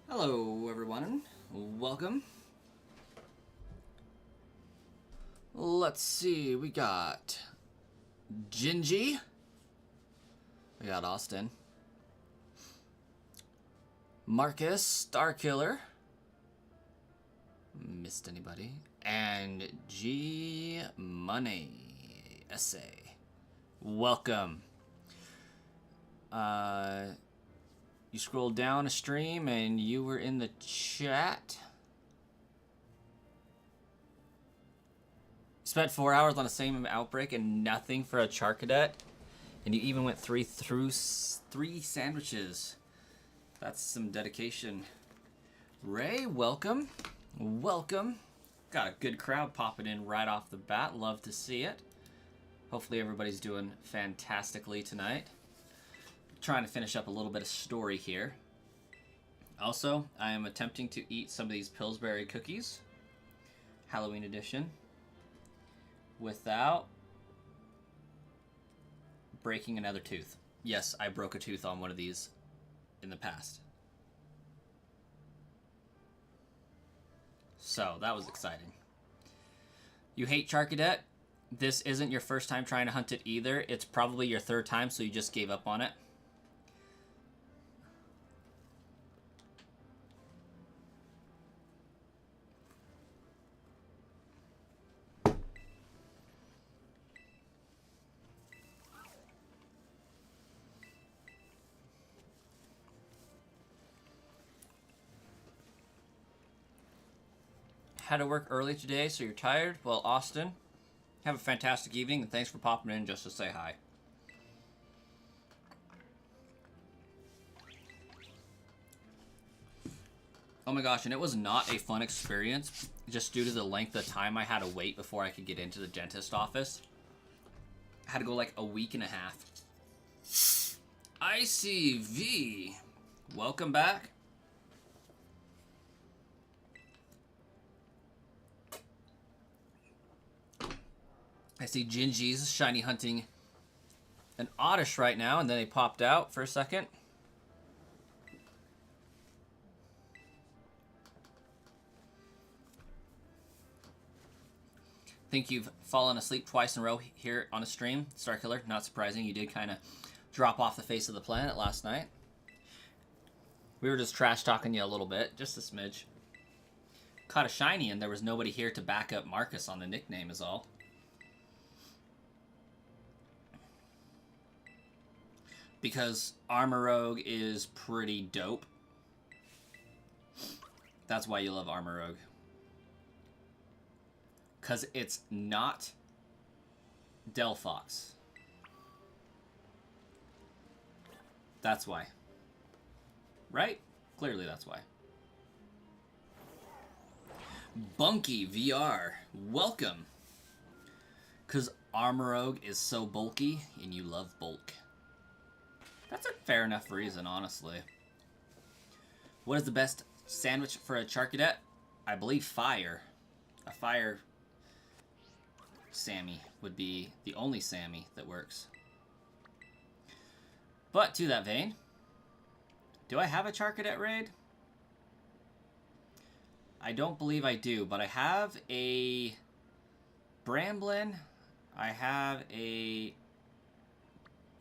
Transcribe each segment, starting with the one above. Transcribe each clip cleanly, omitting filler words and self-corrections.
Hello everyone, welcome. Let's see, we got Gingy, we got Austin, Marcus, Starkiller, missed anybody, and G Money SA. Welcome. You scrolled down a stream and you were in the chat. Spent 4 hours on the same outbreak and nothing for a Charcadet, and you even went through three sandwiches. That's some dedication. Ray, welcome. Welcome. Got a good crowd popping in right off the bat. Love to see it. Hopefully everybody's doing fantastically tonight. Trying to finish up a little bit of story here. Also, I am attempting to eat some of these Pillsbury cookies, Halloween edition, without breaking another tooth. Yes, I broke a tooth on one of these in the past. So, that was exciting. You hate Charcadet? This isn't your first time trying to hunt it either. It's probably your third time, so you just gave up on it. Had to work early today, so you're tired? Well, Austin, have a fantastic evening, and thanks for popping in just to say hi. Oh my gosh, and it was not a fun experience, just due to the length of time I had to wait before I could get into the dentist office. I had to go like a week and a half. ICV, welcome back. I see Gingy's shiny hunting an Oddish right now, and then they popped out for a second. Think you've fallen asleep twice in a row here on a stream, Starkiller. Not surprising, you did kind of drop off the face of the planet last night. We were just trash talking you a little bit, just a smidge. Caught a shiny and there was nobody here to back up Marcus on the nickname is all. Because Armor Rogue is pretty dope. That's why you love Armor Rogue. Because it's not Delphox. That's why. Right? Clearly that's why. Bunky VR, welcome. Because Armor Rogue is so bulky and you love bulk. That's a fair enough reason, honestly. What is the best sandwich for a Charcadet? I believe fire. A fire Sammy would be the only Sammy that works. But to that vein, do I have a Charcadet raid? I don't believe I do, but I have a Bramblin, I have a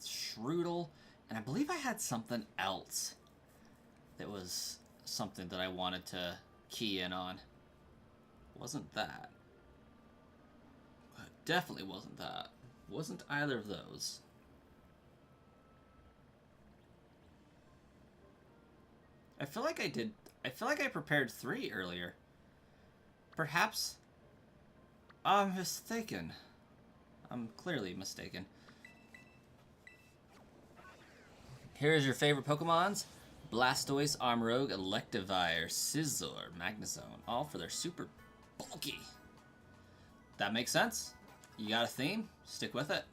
Shroodle, and I believe I had something else that was something that I wanted to key in on. Wasn't that. Definitely wasn't that. Wasn't either of those. I feel like I did. I feel like I prepared 3 earlier. Perhaps I'm mistaken. I'm clearly mistaken. Here's your favorite Pokemons. Blastoise, Armorogue, Electivire, Scizor, Magnezone. All for their super bulky. That makes sense. You got a theme? Stick with it.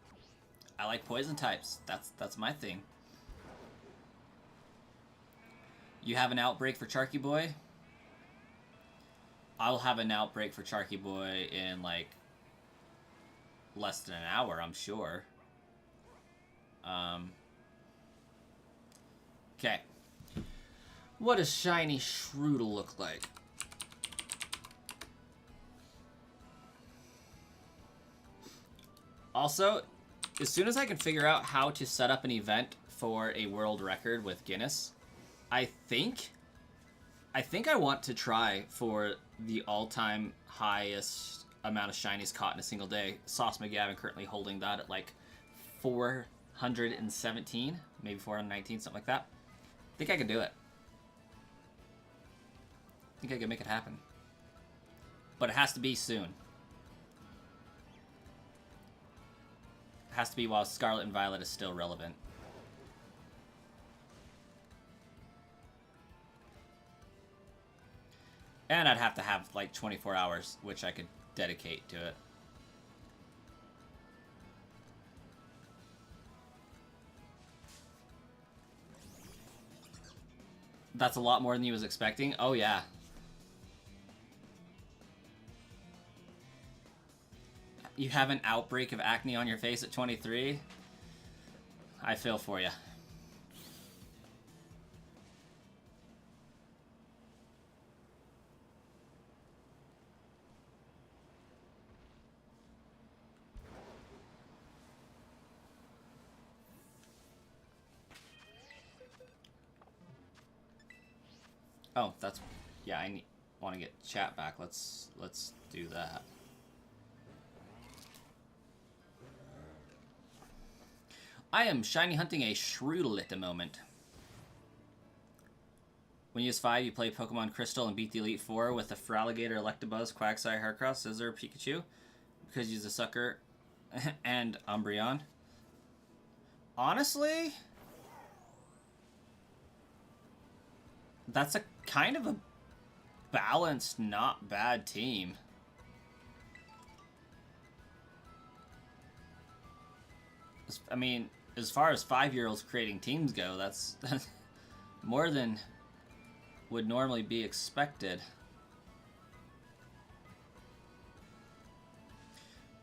I like poison types. That's my theme. You have an outbreak for Charky Boy? I'll have an outbreak for Charky Boy in like less than an hour, I'm sure. Okay. What does Shiny Shroodle look like? Also, as soon as I can figure out how to set up an event for a world record with Guinness, I think I want to try for the all-time highest amount of shinies caught in a single day. Sauce McGavin currently holding that at like 417, maybe 419, something like that. I think I can do it. I think I can make it happen. But it has to be soon. It has to be while Scarlet and Violet is still relevant. And I'd have to have like 24 hours, which I could dedicate to it. That's a lot more than you was expecting. Oh yeah. You have an outbreak of acne on your face at 23? I feel for you. Oh, that's... Yeah, I want to get chat back. Let's do that. I am shiny hunting a Shroodle at the moment. When you use 5, you play Pokemon Crystal and beat the Elite Four with the Feraligatr, Electabuzz, Quagsire, Heracross, Scizor, Pikachu. Because you use a Sucker and Umbreon. Honestly... That's a kind of a balanced, not bad team. I mean, as far as 5-year-olds creating teams go, that's more than would normally be expected.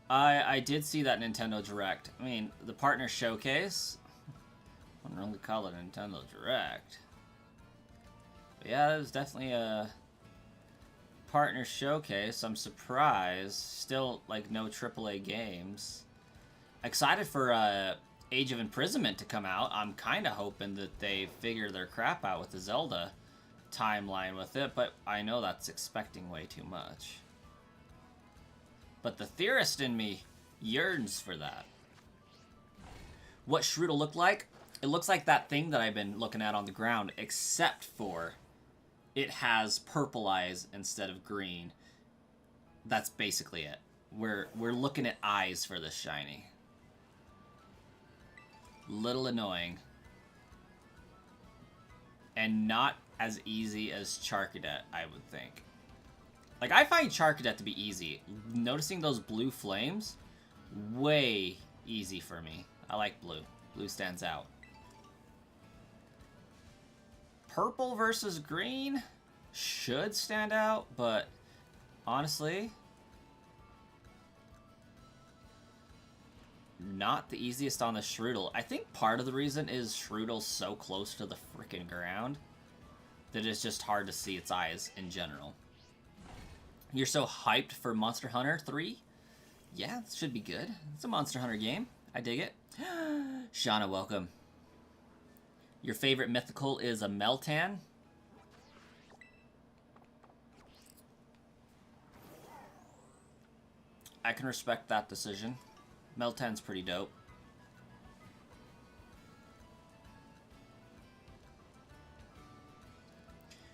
I did see that Nintendo Direct. I mean, the partner showcase. I wouldn't really call it a Nintendo Direct. But yeah, it was definitely a partner showcase. I'm surprised. Still, like, no AAA games. Excited for Age of Imprisonment to come out. I'm kind of hoping that they figure their crap out with the Zelda timeline with it, but I know that's expecting way too much. But the theorist in me yearns for that. What Shroodle look like? It looks like that thing that I've been looking at on the ground, except for it has purple eyes instead of green. That's basically it. We're looking at eyes for this shiny. Little annoying. And not as easy as Charcadet, I would think. Like, I find Charcadet to be easy. Noticing those blue flames, way easy for me. I like blue. Blue stands out. Purple versus green should stand out, but honestly, not the easiest on the Shroodle. I think part of the reason is Shroodle's so close to the freaking ground that it's just hard to see its eyes in general. You're so hyped for Monster Hunter 3? Yeah, it should be good. It's a Monster Hunter game. I dig it. Shauna, welcome. Your favorite mythical is a Meltan? I can respect that decision. Meltan's pretty dope.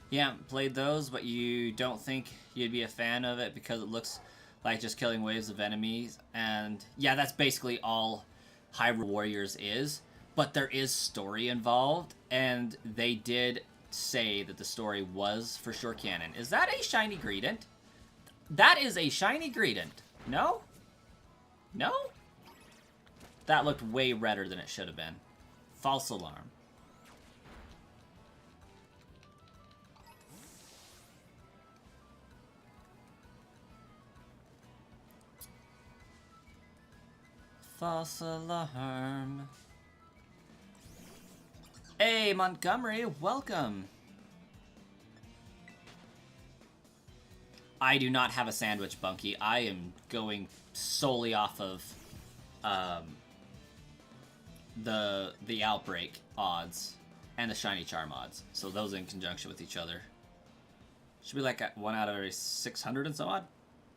Yeah, played those, but you don't think you'd be a fan of it because it looks like just killing waves of enemies. And yeah, that's basically all Hyrule Warriors is. But there is story involved, and they did say that the story was for sure canon. Is that a shiny Greedent? That is a shiny Greedent. No? No? That looked way redder than it should have been. False alarm. False alarm. Hey, Montgomery, welcome. I do not have a sandwich, Bunky. I am going solely off of the Outbreak odds and the Shiny Charm odds. So those in conjunction with each other. Should be like 1 out of every 600 and so on.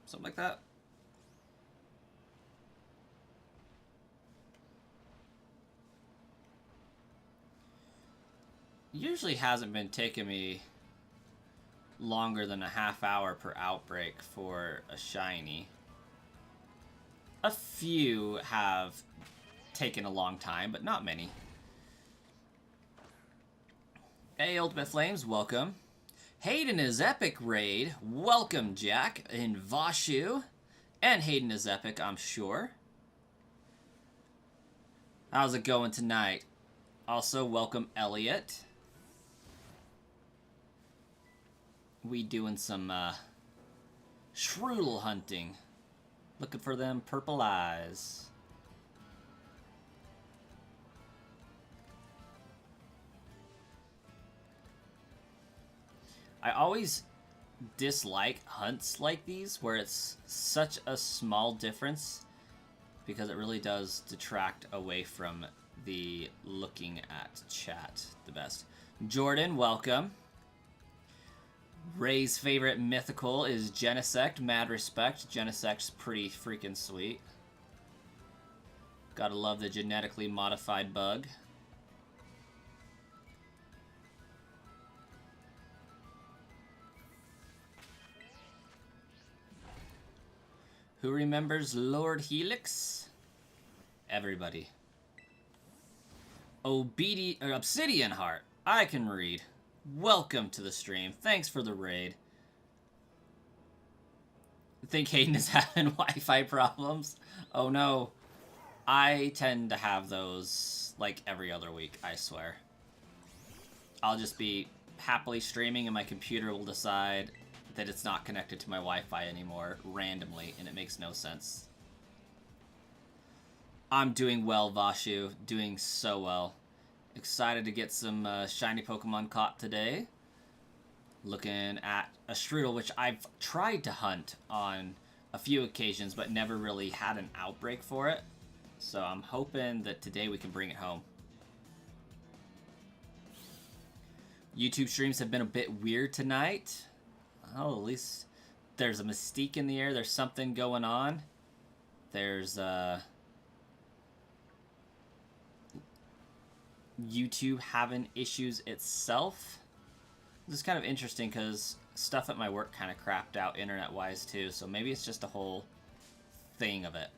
Something like that. Usually hasn't been taking me longer than a half hour per outbreak for a shiny. A few have taken a long time, but not many. Hey, Ultimate Flames, welcome. Hayden is Epic Raid, welcome, Jack, in Vashu. And Hayden is Epic, I'm sure. How's it going tonight? Also, welcome, Elliot. We doing some Shroodle hunting. Looking for them purple eyes. I always dislike hunts like these where it's such a small difference because it really does detract away from the looking at chat the best. Jordan, welcome. Ray's favorite mythical is Genesect. Mad respect. Genesect's pretty freaking sweet. Gotta love the genetically modified bug. Who remembers Lord Helix? Everybody. Obsidian Heart. I can read. Welcome to the stream. Thanks for the raid. I think Hayden is having Wi-Fi problems. Oh no. I tend to have those like every other week, I swear. I'll just be happily streaming and my computer will decide that it's not connected to my Wi-Fi anymore randomly, and it makes no sense. I'm doing well, Vashu. Doing so well. Excited to get some shiny Pokemon caught today. Looking at a Shroodle, which I've tried to hunt on a few occasions, but never really had an outbreak for it. So I'm hoping that today we can bring it home. YouTube streams have been a bit weird tonight. Oh, at least there's a mystique in the air. There's something going on. There's YouTube having issues itself. This is kind of interesting because stuff at my work kind of crapped out internet-wise too, so maybe it's just a whole thing of it.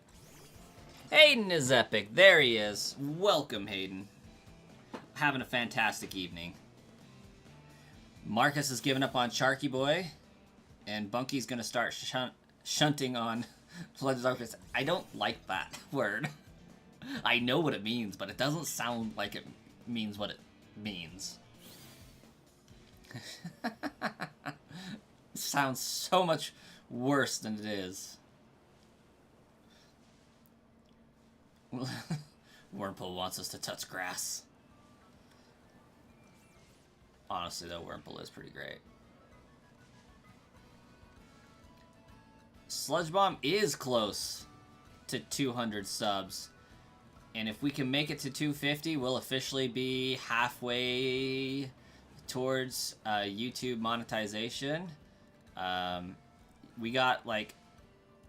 Hayden is Epic. There he is. Welcome, Hayden. Having a fantastic evening. Marcus has given up on Sharky Boy, and Bunky's going to start shunting on Legends Arceus. I don't like that word. I know what it means, but it doesn't sound like it means what it means. It sounds so much worse than it is. Wurmple wants us to touch grass. Honestly, though, Wurmple is pretty great. Sludge Bomb is close to 200 subs. And if we can make it to 250, we'll officially be halfway towards YouTube monetization. We got like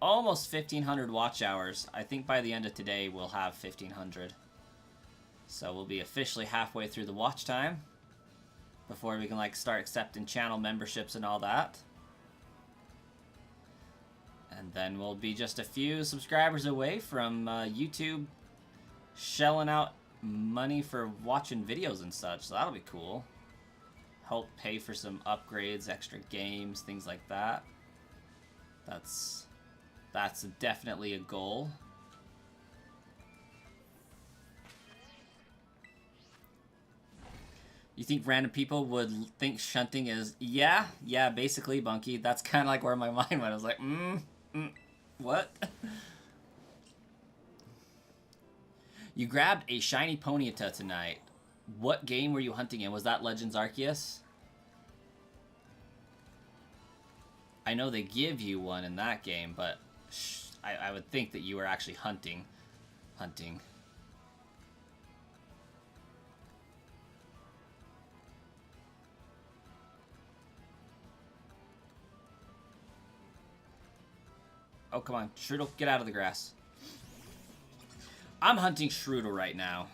almost 1,500 watch hours. I think by the end of today, we'll have 1,500. So we'll be officially halfway through the watch time before we can like start accepting channel memberships and all that. And then we'll be just a few subscribers away from YouTube shelling out money for watching videos and such, so that'll be cool. Help pay for some upgrades, extra games, things like that. That's definitely a goal. You think random people would think shunting is... Yeah, basically, Bunky. That's kind of like where my mind went. I was like, what? You grabbed a shiny Ponyta tonight. What game were you hunting in? Was that Legends Arceus? I know they give you one in that game, but I would think that you were actually hunting. Oh, come on. Shroodle, get out of the grass. I'm hunting Shroodle right now.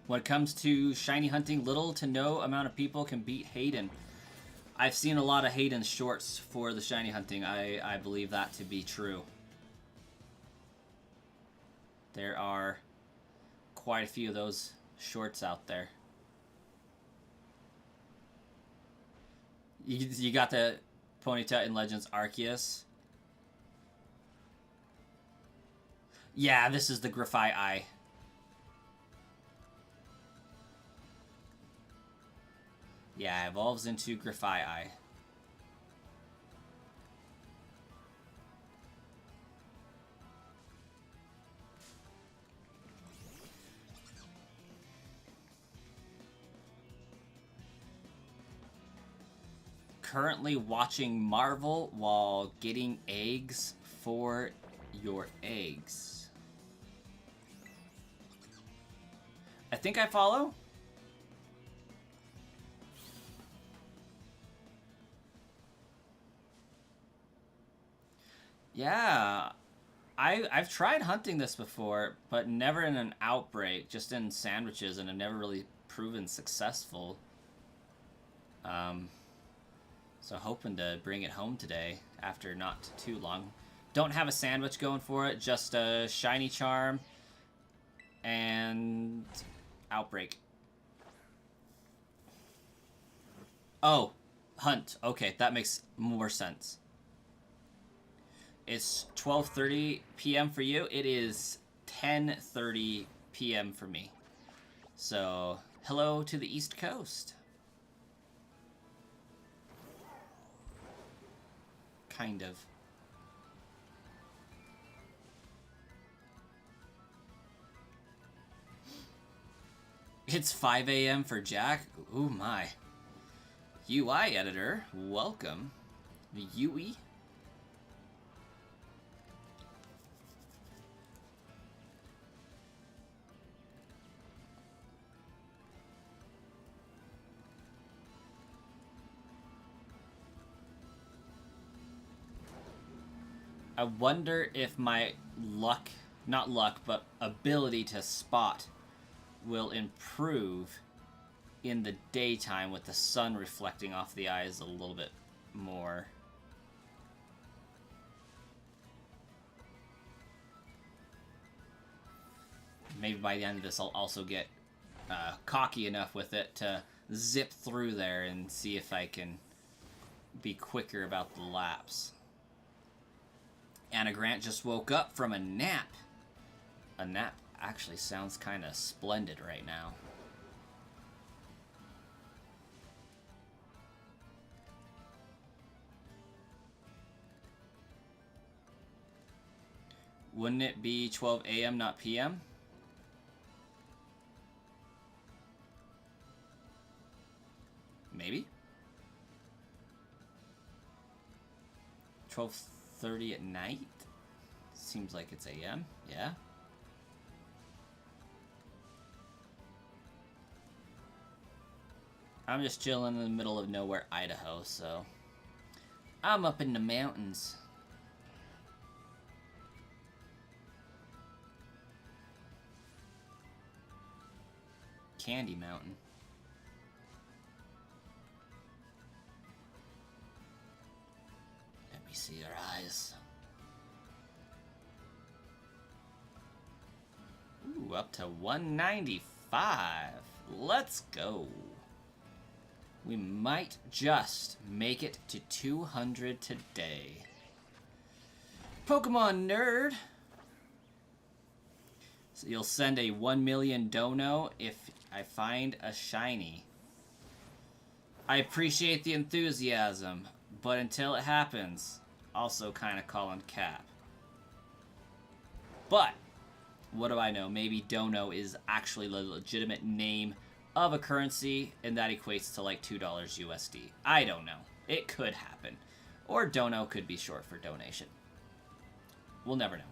When it comes to shiny hunting, little to no amount of people can beat Hayden. I've seen a lot of Hayden's shorts for the shiny hunting. I believe that to be true. There are quite a few of those shorts out there. You got the Ponyta in Legends Arceus. Yeah, this is the Grafai Eye. Yeah, it evolves into Grafai Eye. Currently watching Marvel while getting eggs for your eggs. I think I follow. Yeah, I've tried hunting this before, but never in an outbreak, just in sandwiches, and I've never really proven successful. So hoping to bring it home today after not too long. Don't have a sandwich going for it, just a shiny charm and outbreak. Oh, hunt. Okay, that makes more sense. It's 12:30 p.m. for you. It is 10:30 p.m. for me. So, hello to the East Coast. Kind of. It's 5 a.m. for Jack. Ooh, my. UI editor, welcome. Yui. I wonder if my luck, not luck, but ability to spot will improve in the daytime with the sun reflecting off the eyes a little bit more. Maybe by the end of this I'll also get cocky enough with it to zip through there and see if I can be quicker about the laps. Anna Grant just woke up from a nap. A nap actually sounds kind of splendid right now. Wouldn't it be 12 a.m. not p.m.? Maybe. 12:30 at night? Seems like it's a.m. Yeah. I'm just chilling in the middle of nowhere, Idaho, so I'm up in the mountains. Candy Mountain. Let me see your eyes. Ooh, up to 195. Let's go. We might just make it to 200 today. Pokemon nerd. So you'll send a 1 million dono if I find a shiny. I appreciate the enthusiasm, but until it happens, also kind of calling cap. But what do I know? Maybe Dono is actually the legitimate name of a currency, and that equates to like $2 USD. I don't know. It could happen. Or dono could be short for donation. We'll never know.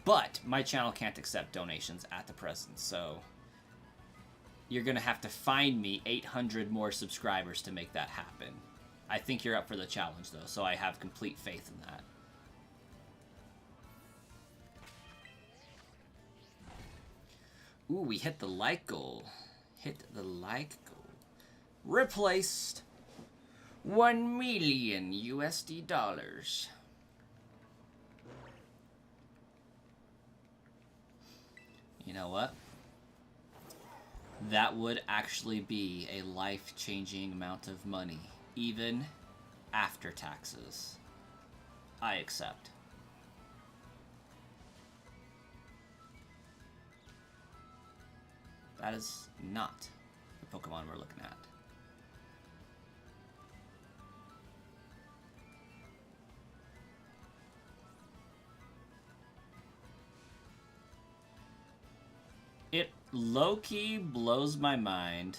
But my channel can't accept donations at the present, so you're going to have to find me 800 more subscribers to make that happen. I think you're up for the challenge, though, so I have complete faith in that. Ooh, we hit the like goal. Hit the like goal. Replaced 1 million USD dollars. You know what? That would actually be a life-changing amount of money, even after taxes. I accept. That is not the Pokemon we're looking at. It low-key blows my mind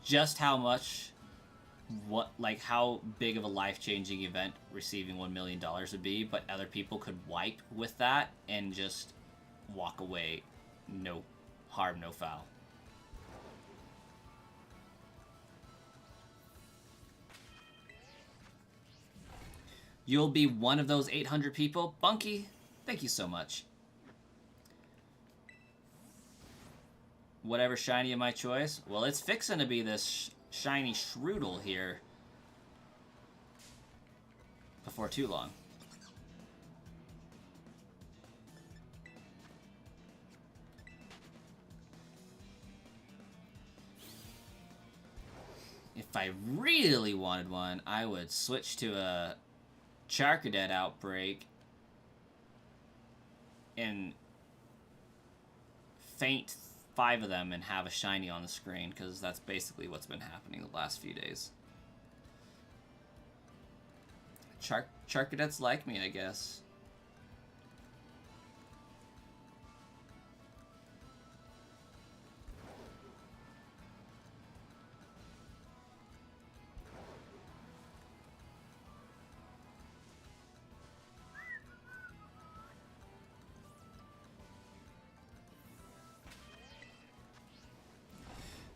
just how much, how big of a life-changing event receiving $1 million would be, but other people could wipe with that and just walk away, no harm, no foul. You'll be one of those 800 people? Bunky, thank you so much. Whatever shiny of my choice. Well, it's fixing to be this shiny Shroodle here before too long. If I really wanted one, I would switch to a Charcadet outbreak and faint 5 of them and have a shiny on the screen, because that's basically what's been happening the last few days. Charcadets like me, I guess.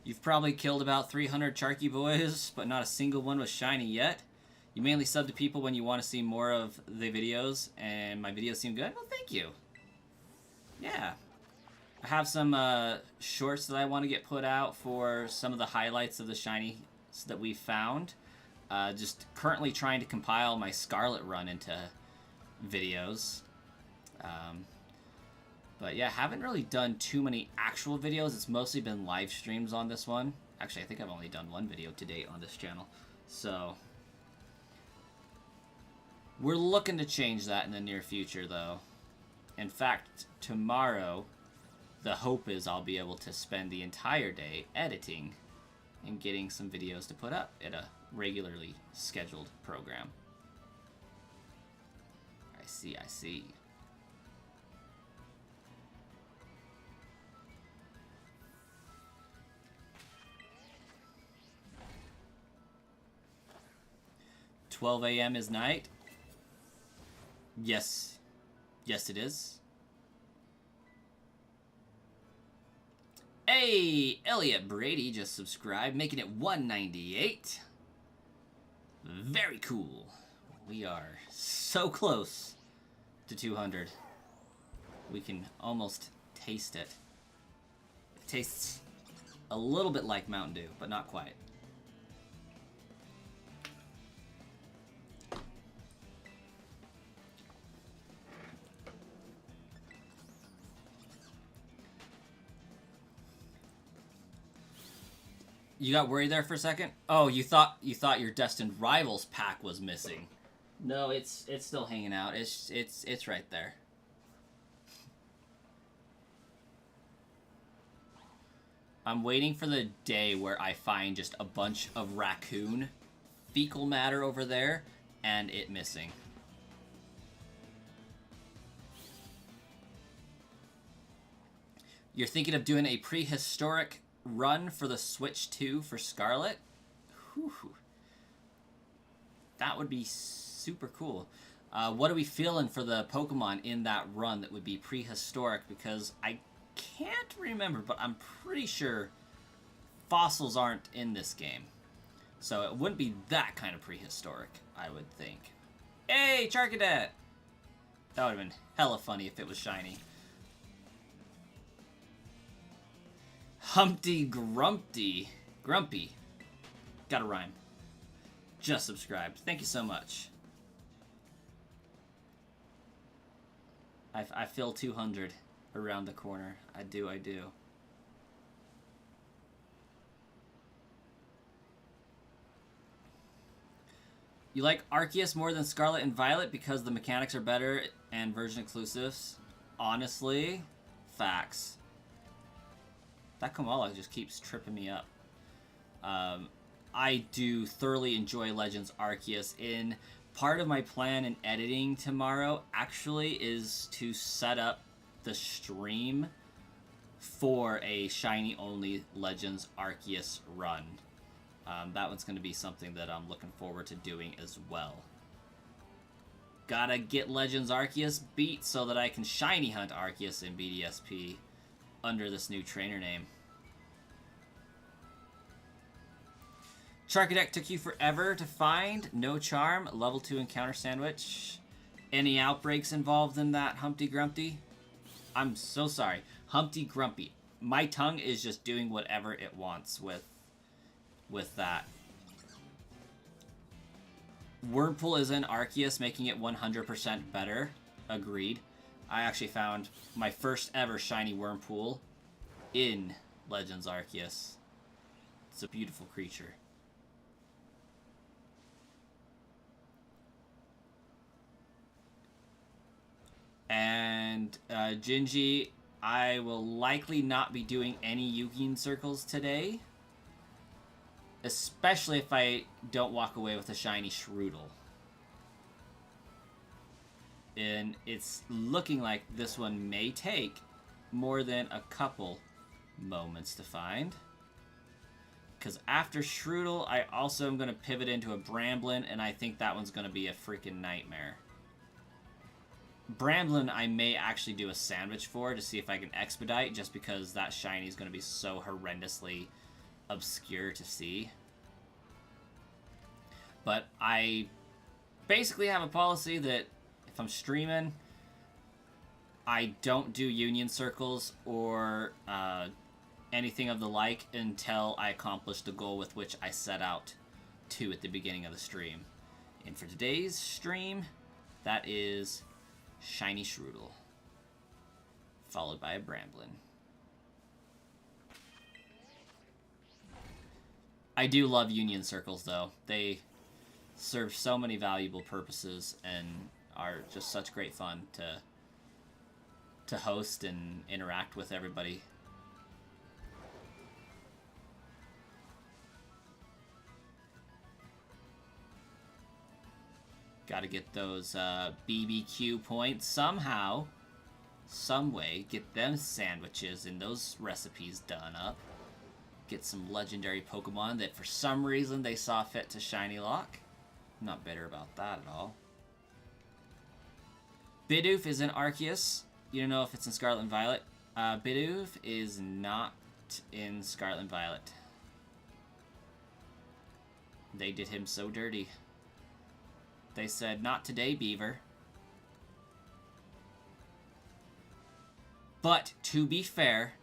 You've probably killed about 300 Charky boys, but not a single one was shiny yet. You mainly sub to people when you want to see more of the videos, and my videos seem good? Well, thank you. Yeah. I have some shorts that I want to get put out for some of the highlights of the shinies that we found. Just currently trying to compile my Scarlet run into videos. But yeah, haven't really done too many actual videos. It's mostly been live streams on this one. Actually, I think I've only done one video to date on this channel. So we're looking to change that in the near future, though. In fact, tomorrow, the hope is I'll be able to spend the entire day editing and getting some videos to put up at a regularly scheduled program. I see, I see. $12 a.m. is night? Yes. Yes, it is. Hey, Elliot Brady just subscribed, making it 198. Very cool. We are so close to 200. We can almost taste it. It tastes a little bit like Mountain Dew, but not quite. You got worried there for a second? Oh, you thought your Destined Rivals pack was missing. No, it's still hanging out. It's right there. I'm waiting for the day where I find just a bunch of raccoon fecal matter over there and it missing. You're thinking of doing a prehistoric run for the Switch 2 for Scarlet, whew, that would be super cool. What are we feeling for the Pokemon in that run that would be prehistoric? Because I can't remember, but I'm pretty sure fossils aren't in this game. So it wouldn't be that kind of prehistoric, I would think. Hey, Charcadet! That would have been hella funny if it was shiny. Humpty Grumpy. Grumpy. Gotta rhyme. Just subscribed. Thank you so much. I feel 200 around the corner. I do. You like Arceus more than Scarlet and Violet because the mechanics are better and version exclusives? Honestly, facts. That Kamala just keeps tripping me up. I do thoroughly enjoy Legends Arceus. In part of my plan in editing tomorrow actually is to set up the stream for a shiny only Legends Arceus run. That one's going to be something that I'm looking forward to doing as well. Gotta get Legends Arceus beat so that I can shiny hunt Arceus in BDSP under this new trainer name. Charcadet took you forever to find. No charm. Level 2 encounter sandwich. Any outbreaks involved in that, Humpty Grumpy? I'm so sorry. Humpty Grumpy. My tongue is just doing whatever it wants with that. Whirlpool is in Arceus, making it 100% better. Agreed. I actually found my first ever shiny Whirlpool in Legends Arceus. It's a beautiful creature. And Gingy, I will likely not be doing any Yukian circles today. Especially if I don't walk away with a shiny Shroodle. And it's looking like this one may take more than a couple moments to find. Because after Shroodle, I also am going to pivot into a Bramblin, and I think that one's going to be a freaking nightmare. Bramblin I may actually do a sandwich for to see if I can expedite, just because that shiny is going to be so horrendously obscure to see. But I basically have a policy that if I'm streaming, I don't do union circles or anything of the like until I accomplish the goal with which I set out to at the beginning of the stream. And for today's stream, that is Shiny Shroodle, followed by a Bramblin. I do love union circles, though. They serve so many valuable purposes and are just such great fun to host and interact with everybody. Gotta get those BBQ points somehow, some way. Get them sandwiches and those recipes done up. Get some legendary Pokemon that for some reason they saw fit to Shiny Lock. I'm not bitter about that at all. Bidoof is in Arceus. You don't know if it's in Scarlet and Violet. Bidoof is not in Scarlet and Violet. They did him so dirty. They said, not today, Beaver. But, to be fair,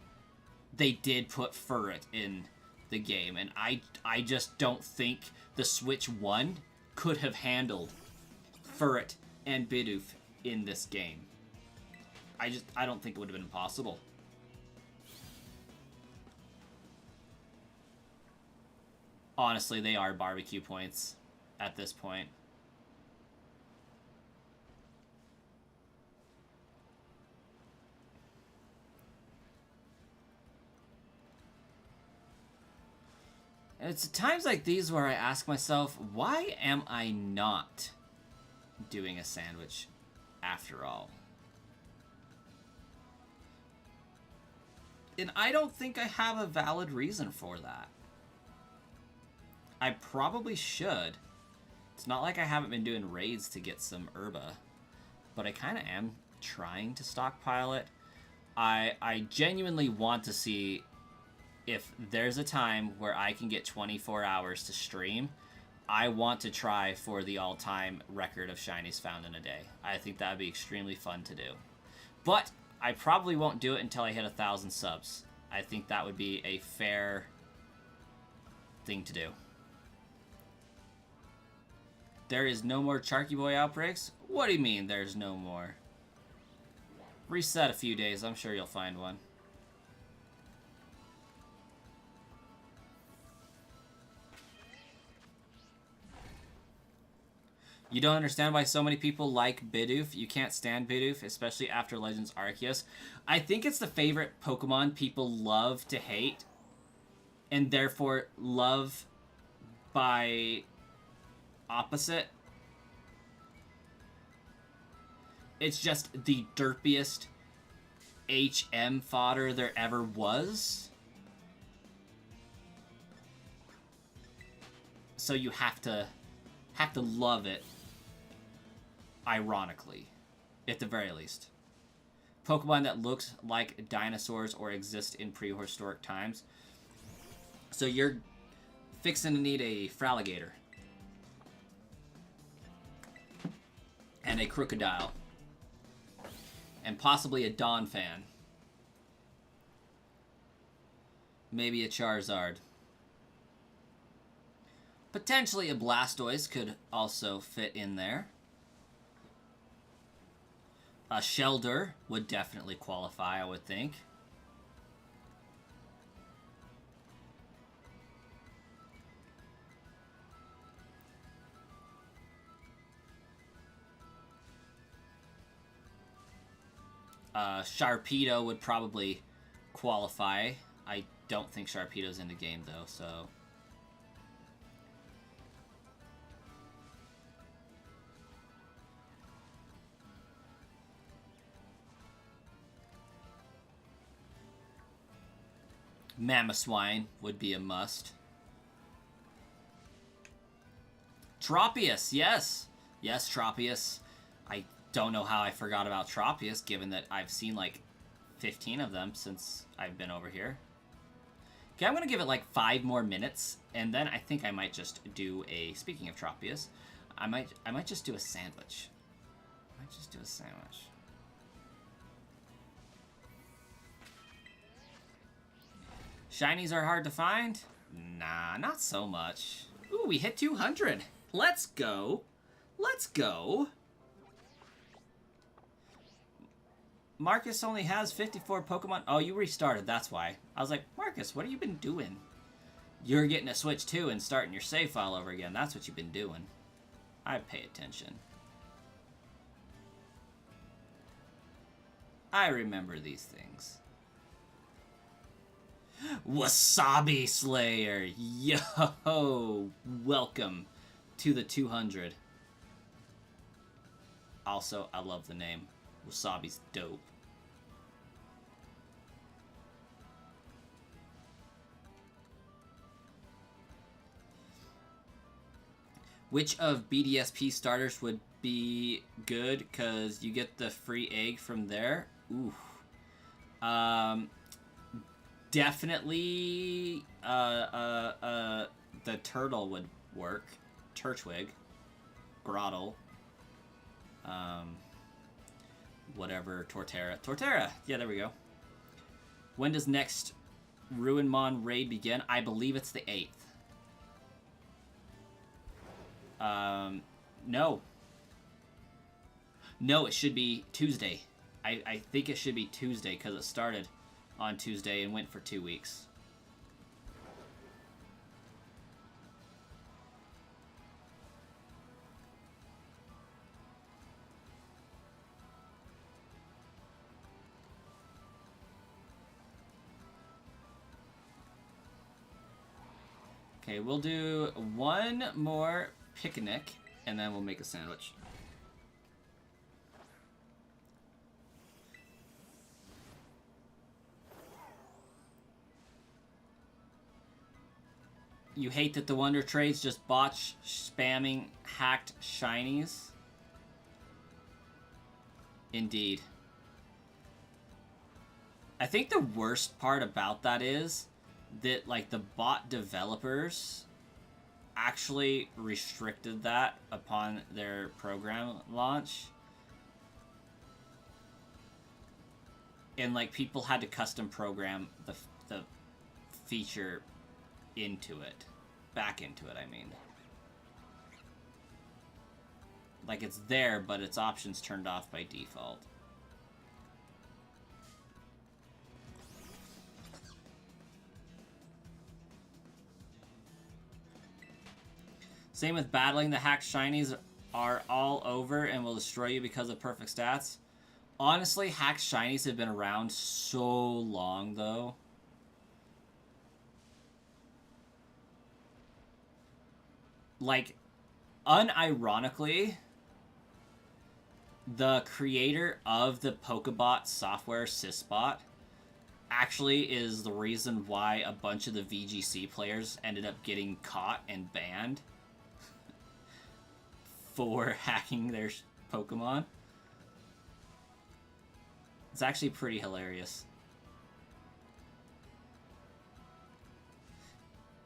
they did put Furret in the game. And I just don't think the Switch 1 could have handled Furret and Bidoof in this game. I don't think it would have been possible. Honestly, they are barbecue points at this point. And it's at times like these where I ask myself, why am I not doing a sandwich after all? And I don't think I have a valid reason for that. I probably should. It's not like I haven't been doing raids to get some herba, but I kind of am trying to stockpile it. I genuinely want to see if there's a time where I can get 24 hours to stream. I want to try for the all-time record of shinies found in a day. I think that would be extremely fun to do. But I probably won't do it until I hit 1,000 subs. I think that would be a fair thing to do. There is no more Charky Boy outbreaks? What do you mean there's no more? Reset a few days, I'm sure you'll find one. You don't understand why so many people like Bidoof. You can't stand Bidoof, especially after Legends Arceus. I think it's the favorite Pokemon people love to hate, and therefore love by opposite. It's just the derpiest HM fodder there ever was. So you have to love it. Ironically, at the very least. Pokemon that looks like dinosaurs or exist in prehistoric times. So you're fixing to need a Fraligator. And a Crocodile. And possibly a Donphan. Maybe a Charizard. Potentially a Blastoise could also fit in there. A Shelder would definitely qualify, I would think. Sharpedo would probably qualify. I don't think Sharpedo's in the game, though, so... Mamoswine would be a must. Tropius, yes! Yes, Tropius. I don't know how I forgot about Tropius, given that I've seen like 15 of them since I've been over here. Okay, I'm going to give it like 5 more minutes, and then I think I might just do a... Speaking of Tropius, I might just do a sandwich. I might just do a sandwich. Shinies are hard to find? Nah, not so much. Ooh, we hit 200. Let's go. Let's go. Marcus only has 54 Pokemon. Oh, you restarted, that's why. I was like, Marcus, what have you been doing? You're getting a Switch 2 and starting your save file over again. That's what you've been doing. I pay attention. I remember these things. Wasabi Slayer! Yo! Welcome to the 200. Also, I love the name. Wasabi's dope. Which of BDSP starters would be good? Because you get the free egg from there. Ooh. Definitely the turtle would work. Turtwig. Grottle. Whatever. Torterra. Torterra! Yeah, there we go. When does next Ruinmon raid begin? I believe it's the 8th. No. No, it should be Tuesday. I think it should be Tuesday because it started on Tuesday and went for 2 weeks. Okay, we'll do one more picnic, and then we'll make a sandwich. You hate that the Wonder Trades just botch spamming hacked shinies? Indeed. I think the worst part about that is that, like, the bot developers actually restricted that upon their program launch. And, like, people had to custom program the feature into it. Back into it, I mean. Like, it's there, but its options turned off by default. Same with battling. The hacked shinies are all over and will destroy you because of perfect stats. Honestly, hacked shinies have been around so long, though. Like, unironically, the creator of the Pokebot software, Sysbot, actually is the reason why a bunch of the VGC players ended up getting caught and banned for hacking their Pokemon. It's actually pretty hilarious.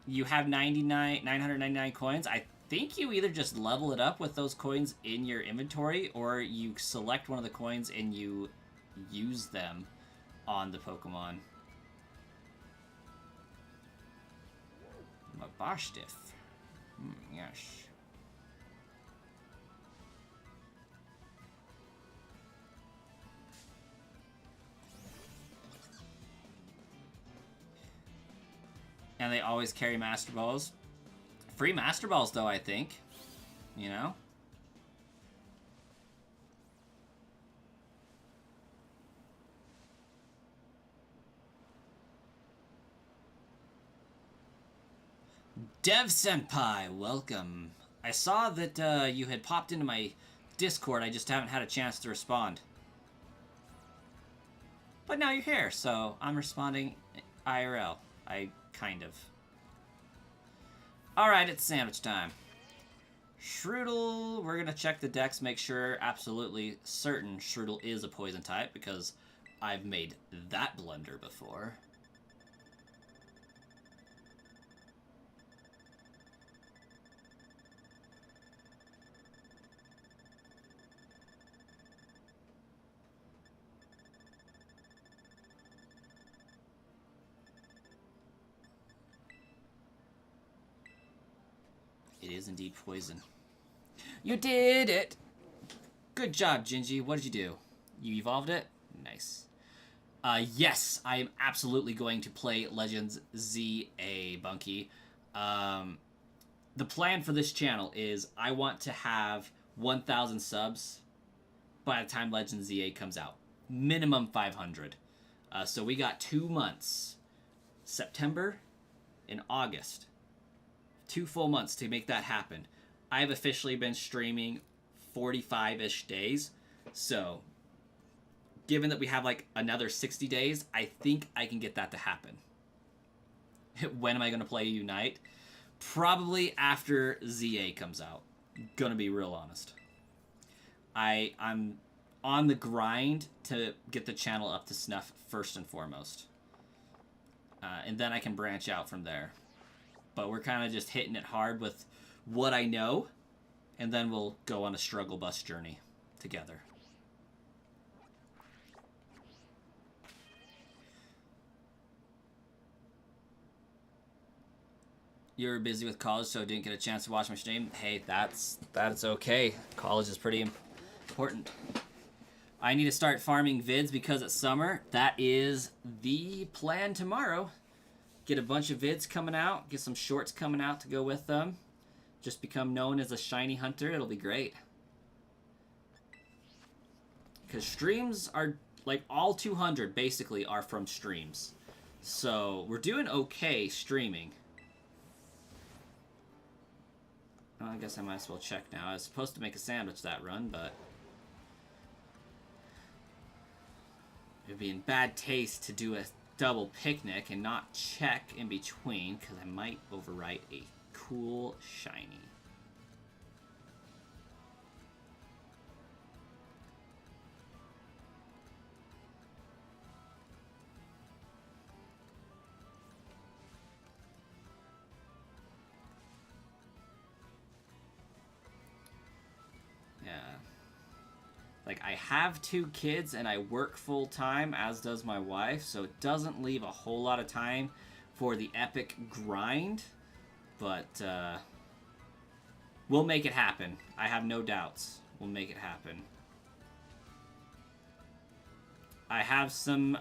You have 999 coins. I think you either just level it up with those coins in your inventory, or you select one of the coins and you use them on the Pokemon. Mabashtiff. Yes. And they always carry Master Balls. Free Master Balls, though, I think. You know? Dev Senpai, welcome. I saw that you had popped into my Discord. I just haven't had a chance to respond. But now you're here, so I'm responding IRL. Kind of. Alright, it's sandwich time. Shroodle, we're going to check the decks, make sure, absolutely certain Shroodle is a poison type, because I've made that blunder before. It is indeed poison. You did it! Good job, Gingy. What did you do? You evolved it? Nice. Yes, I am absolutely going to play Legends ZA, Bunky. The plan for this channel is I want to have 1,000 subs by the time Legends ZA comes out. Minimum 500. So we got 2 months. September and August. 2 full months to make that happen. I've officially been streaming 45-ish days. So, given that we have like another 60 days, I think I can get that to happen. When am I going to play Unite? Probably after ZA comes out. Gonna be real honest. I'm on the grind to get the channel up to snuff first and foremost. And then I can branch out from there. But we're kind of just hitting it hard with what I know, and then we'll go on a struggle bus journey together. You were busy with college, so didn't get a chance to watch my stream. Hey, that's okay. College is pretty important. I need to start farming vids because it's summer. That is the plan tomorrow. Get a bunch of vids coming out. Get some shorts coming out to go with them. Just become known as a shiny hunter. It'll be great. Because streams are, like, all 200 basically are from streams. So we're doing okay streaming. Well, I guess I might as well check now. I was supposed to make a sandwich that run, but it'd be in bad taste to do a double picnic and not check in between because I might overwrite a cool shiny. Like, I have 2 kids and I work full time, as does my wife, so it doesn't leave a whole lot of time for the epic grind, but we'll make it happen. I have no doubts. We'll make it happen. I have some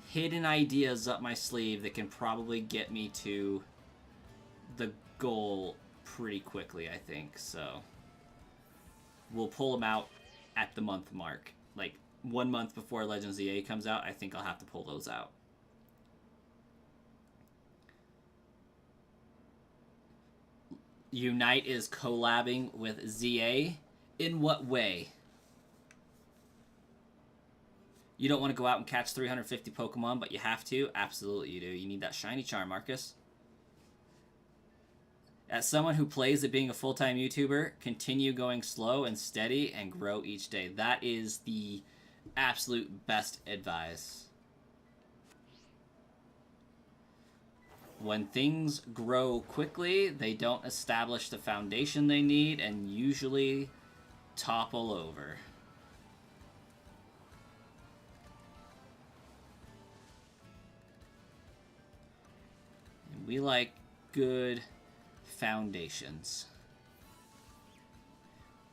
hidden ideas up my sleeve that can probably get me to the goal pretty quickly, I think, so we'll pull them out at the month mark. Like 1 month before Legends ZA comes out, I think I'll have to pull those out. Unite is collabing with ZA. In what way? You don't want to go out and catch 350 Pokemon, but you have to? Absolutely you do. You need that shiny charm, Marcus. As someone who plays at being a full-time YouTuber, continue going slow and steady and grow each day. That is the absolute best advice. When things grow quickly, they don't establish the foundation they need and usually topple over. And we like good foundations.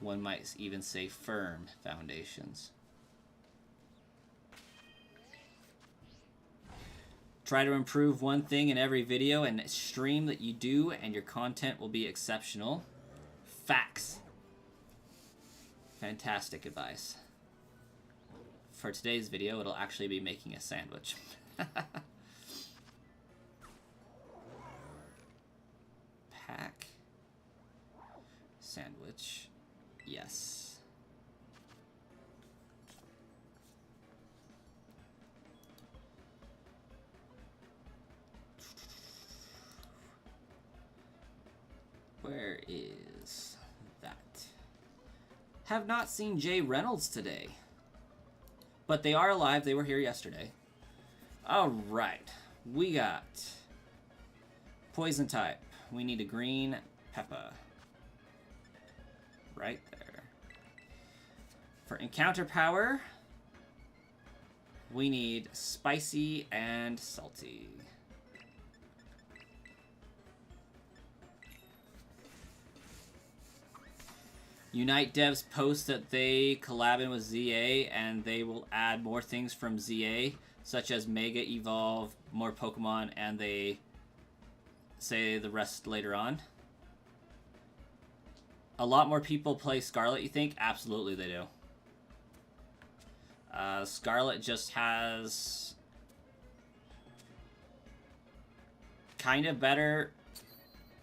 One might even say firm foundations. Try to improve one thing in every video and stream that you do, and your content will be exceptional. Facts. Fantastic advice. For today's video, it'll actually be making a sandwich. Pack. Sandwich. Yes. Where is that? Have not seen Jay Reynolds today. But they are alive. They were here yesterday. Alright. We got poison type. We need a green pepper. Right there. For encounter power, we need spicy and salty. Unite devs post that they collabing with ZA and they will add more things from ZA, such as Mega Evolve, more Pokemon, and they say the rest later on. A lot more people play Scarlet, you think? Absolutely they do. Scarlet just has kind of better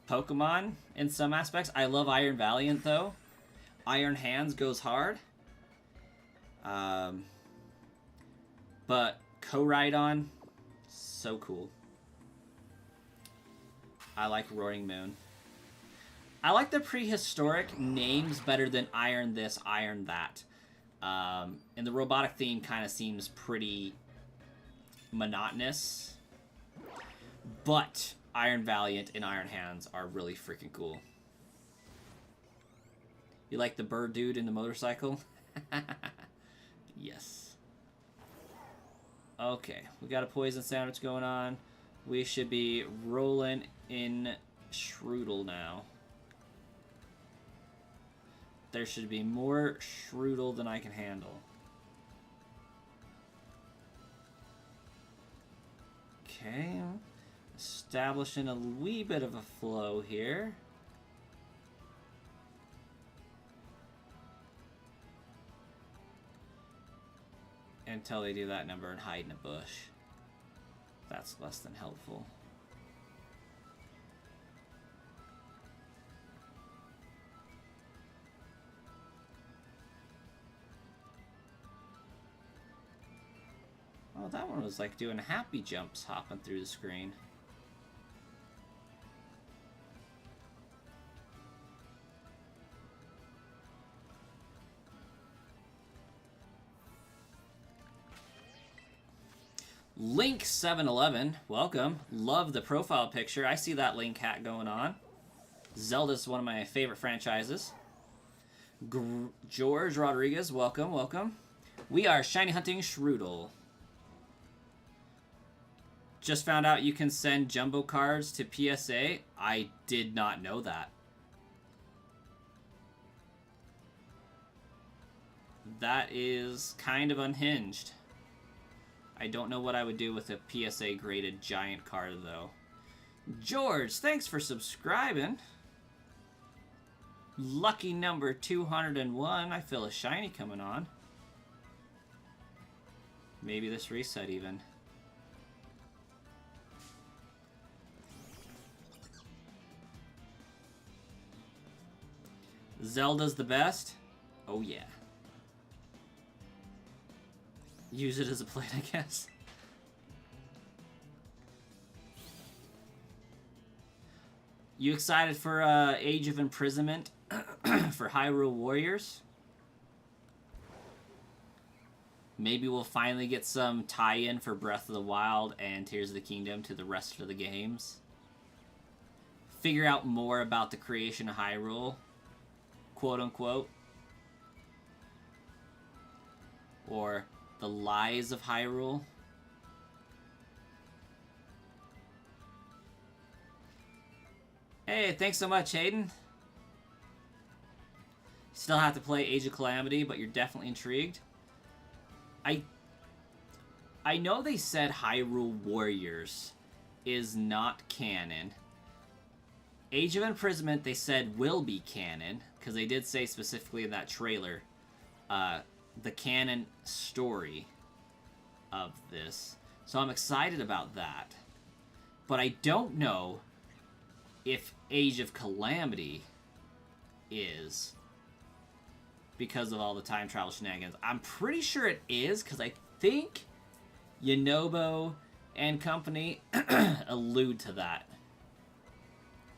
Pokemon in some aspects. I love Iron Valiant, though. Iron Hands goes hard. But Koraidon, so cool. I like Roaring Moon. I like the prehistoric names better than Iron this, Iron that. And the robotic theme kind of seems pretty monotonous. But Iron Valiant and Iron Hands are really freaking cool. You like the bird dude in the motorcycle? Yes. Okay, we got a poison sandwich going on. We should be rolling in Shroodle now. There should be more Shroodle than I can handle. Okay, establishing a wee bit of a flow here. Until they do that number and hide in a bush. That's less than helpful. Oh, that one was like doing happy jumps hopping through the screen. Link711, welcome. Love the profile picture. I see that Link hat going on. Zelda's one of my favorite franchises. George Rodriguez, welcome, welcome. We are Shiny Hunting Shroodle. Just found out you can send jumbo cards to PSA. I did not know that. That is kind of unhinged. I don't know what I would do with a PSA graded giant card though. George, thanks for subscribing. Lucky number 201. I feel a shiny coming on. Maybe this reset even. Zelda's the best? Oh yeah. Use it as a plate, I guess. You excited for Age of Imprisonment for Hyrule Warriors? Maybe we'll finally get some tie-in for Breath of the Wild and Tears of the Kingdom to the rest of the games. Figure out more about the creation of Hyrule, quote-unquote. Or the lies of Hyrule. Hey, thanks so much, Hayden. Still have to play Age of Calamity, but you're definitely intrigued. I know they said Hyrule Warriors is not canon. Age of Imprisonment, they said will be canon, because they did say specifically in that trailer, the canon story of this. So I'm excited about that. But I don't know if Age of Calamity is, because of all the time travel shenanigans. I'm pretty sure it is, because I think Yonobo and company allude to that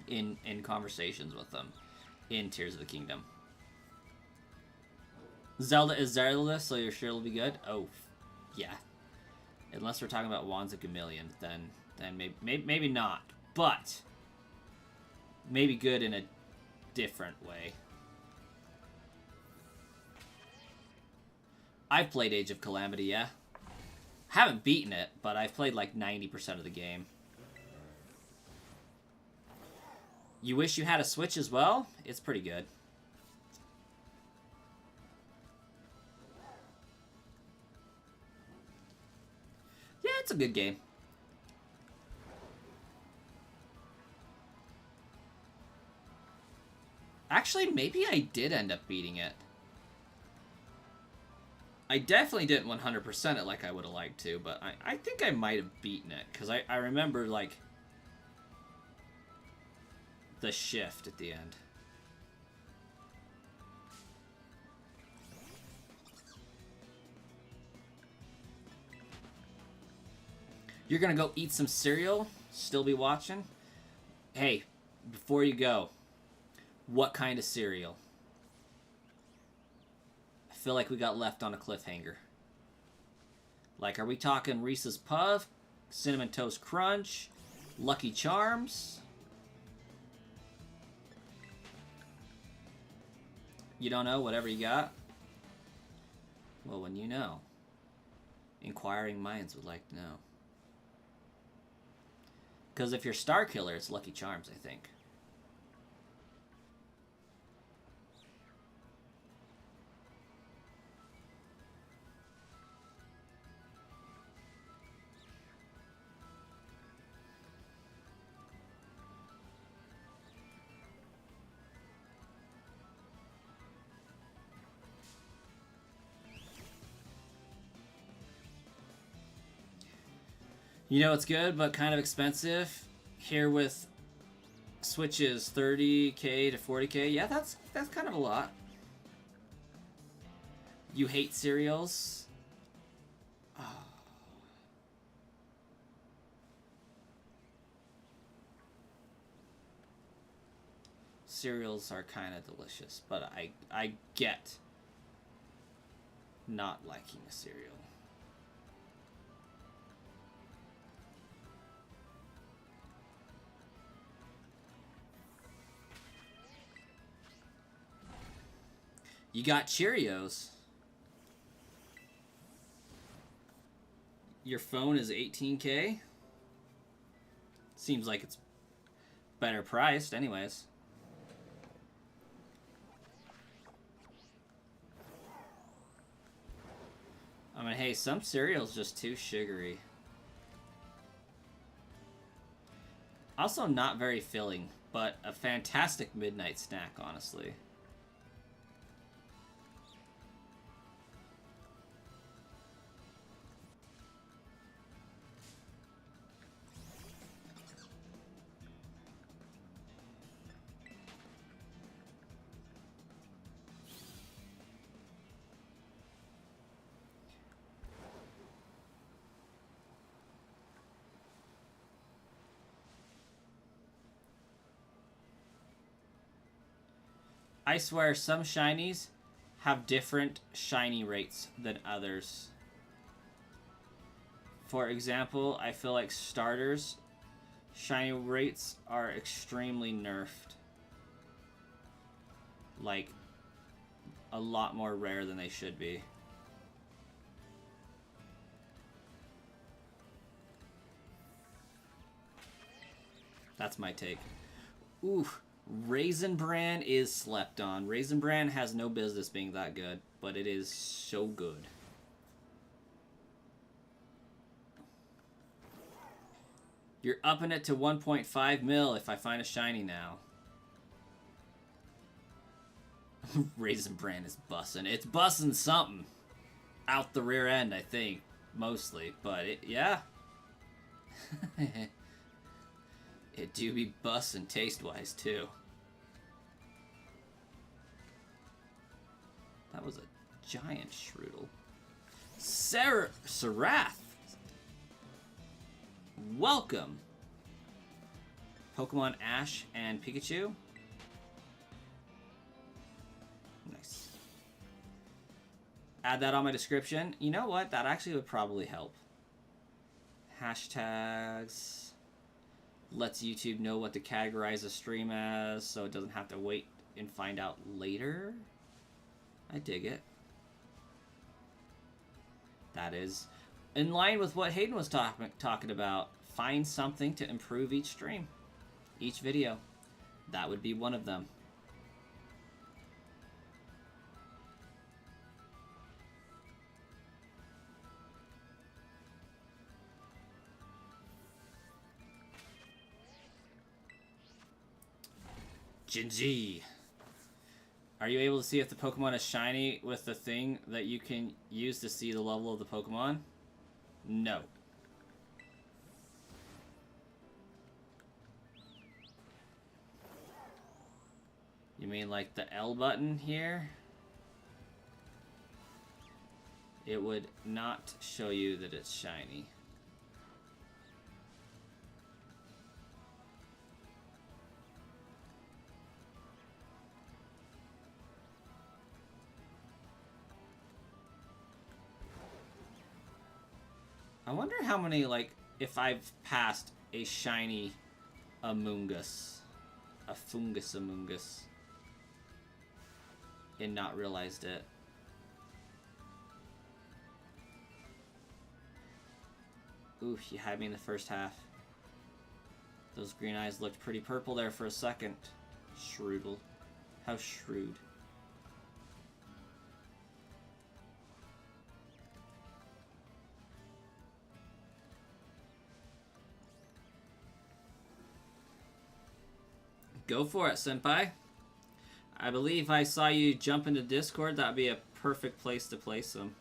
in conversations with them in Tears of the Kingdom. Zelda is Zelda, so you're sure it'll be good? Oh, yeah. Unless we're talking about Wands of Gamillion, then maybe not. But maybe good in a different way. I've played Age of Calamity, yeah. Haven't beaten it, but I've played like 90% of the game. You wish you had a Switch as well? It's pretty good. Yeah, it's a good game. Actually, maybe I did end up beating it. I definitely didn't 100% it like I would have liked to, but I think I might have beaten it, because I remember, like, the shift at the end. You're gonna go eat some cereal? Still be watching? Hey, before you go, what kind of cereal? I feel like we got left on a cliffhanger. Like, are we talking Reese's Puff, Cinnamon Toast Crunch, Lucky Charms? You don't know? Whatever you got? Well, when you know, inquiring minds would like to know. Because if you're Star Killer, it's Lucky Charms, I think. You know, it's good, but kind of expensive. Here with Switches, 30K to 40K. Yeah, that's kind of a lot. You hate cereals? Oh. cereals are kind of delicious, but I get not liking a cereal. You got Cheerios. Your phone is $18K. Seems like it's better priced anyways. I mean, hey, some cereal's just too sugary. Also not very filling, but a fantastic midnight snack, honestly. I swear some shinies have different shiny rates than others. For example, I feel like starters shiny rates are extremely nerfed. Like, a lot more rare than they should be. That's my take. Ooh, Raisin Bran is slept on. Raisin Bran has no business being that good, but it is so good. You're upping it to 1.5 mil if I find a shiny now. Raisin Bran is bussin'. It's bussin' something. Out the rear end, I think. Mostly. But, yeah. It do be bussin' taste-wise, too. That was a giant Shroodle. Sarath! Welcome! Pokemon Ash and Pikachu. Nice. Add that on my description. You know what? That actually would probably help. Hashtags. Lets YouTube know what to categorize a stream as, so it doesn't have to wait and find out later. I dig it. That is in line with what Hayden was talking about. Find something to improve each stream, each video. That would be one of them. Jinji. Are you able to see if the Pokemon is shiny with the thing that you can use to see the level of the Pokemon? No. You mean like the L button here? It would not show you that it's shiny. I wonder how many, like, if I've passed a shiny Amoonguss, a Fungus Amoonguss, and not realized it. Ooh, you had me in the first half. Those green eyes looked pretty purple there for a second. Shroodle. How shrewd. Go for it, Senpai. I believe I saw you jump into Discord. That would be a perfect place to place them.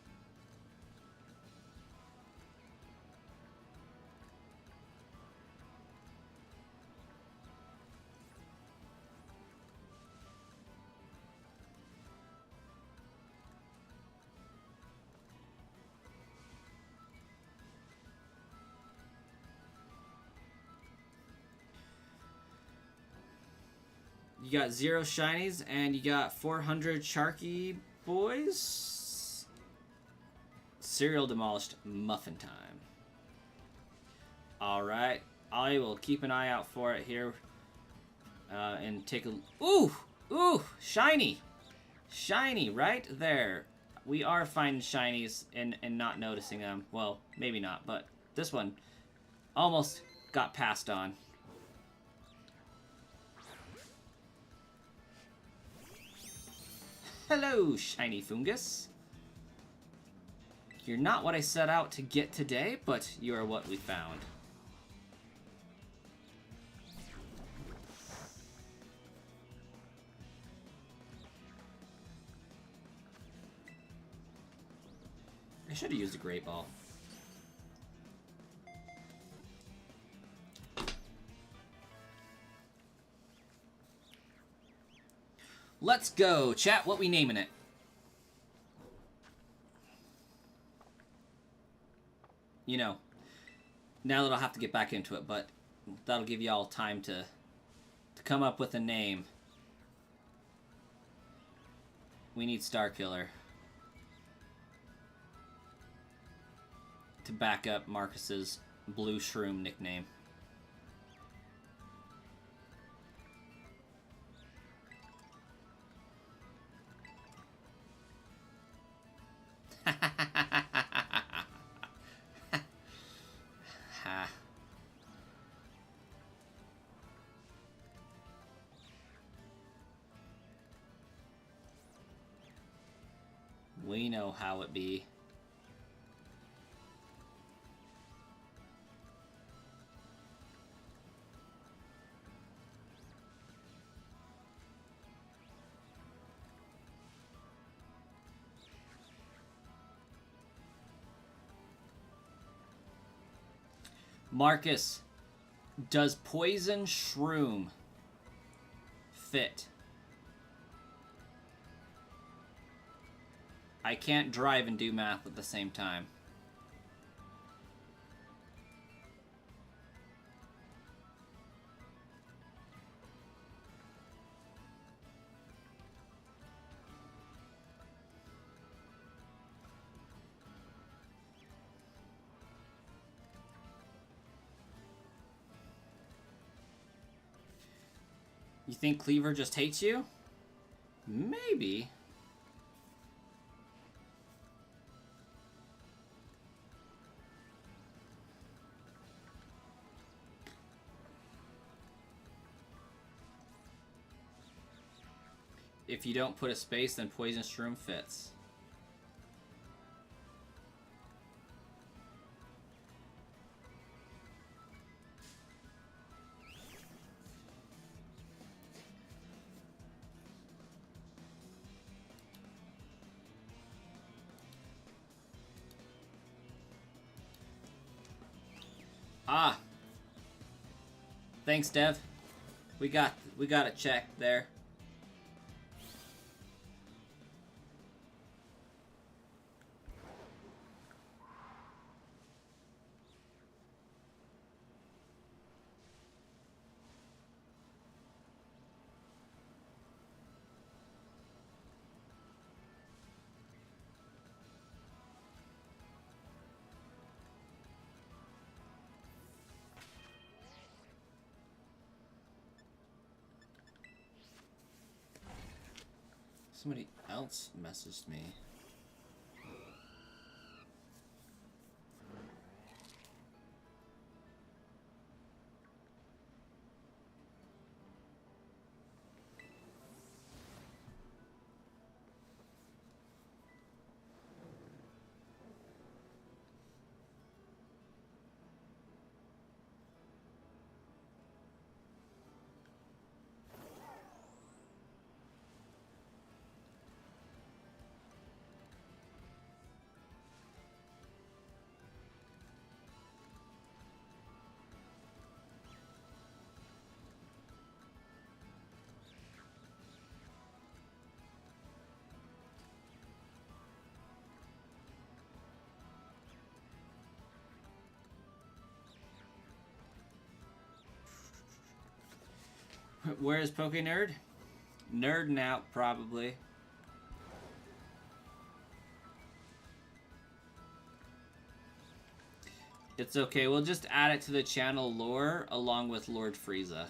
You got 0 shinies, and you got 400 Sharky boys. Cereal demolished. Muffin time. Alright. I will keep an eye out for it here. And take a... Ooh! Ooh! Shiny! Shiny right there. We are finding shinies and not noticing them. Well, maybe not, but this one almost got passed on. Hello, shiny fungus. You're not what I set out to get today, but you are what we found. I should have used a Great Ball. Let's go. Chat, what we naming it? You know, now that I'll have to get back into it, but that'll give you all time to come up with a name. We need Starkiller to back up Marcus's Blue Shroom nickname. We know how it be. Marcus, does Poison Shroom fit? I can't drive and do math at the same time. You think Cleaver just hates you? Maybe. If you don't put a space, then Poison Shroom fits. Ah. Thanks, Dev. We got it checked there. Somebody else messaged me. Where is Poke Nerd? Nerding out, probably. It's okay, we'll just add it to the channel lore along with Lord Frieza.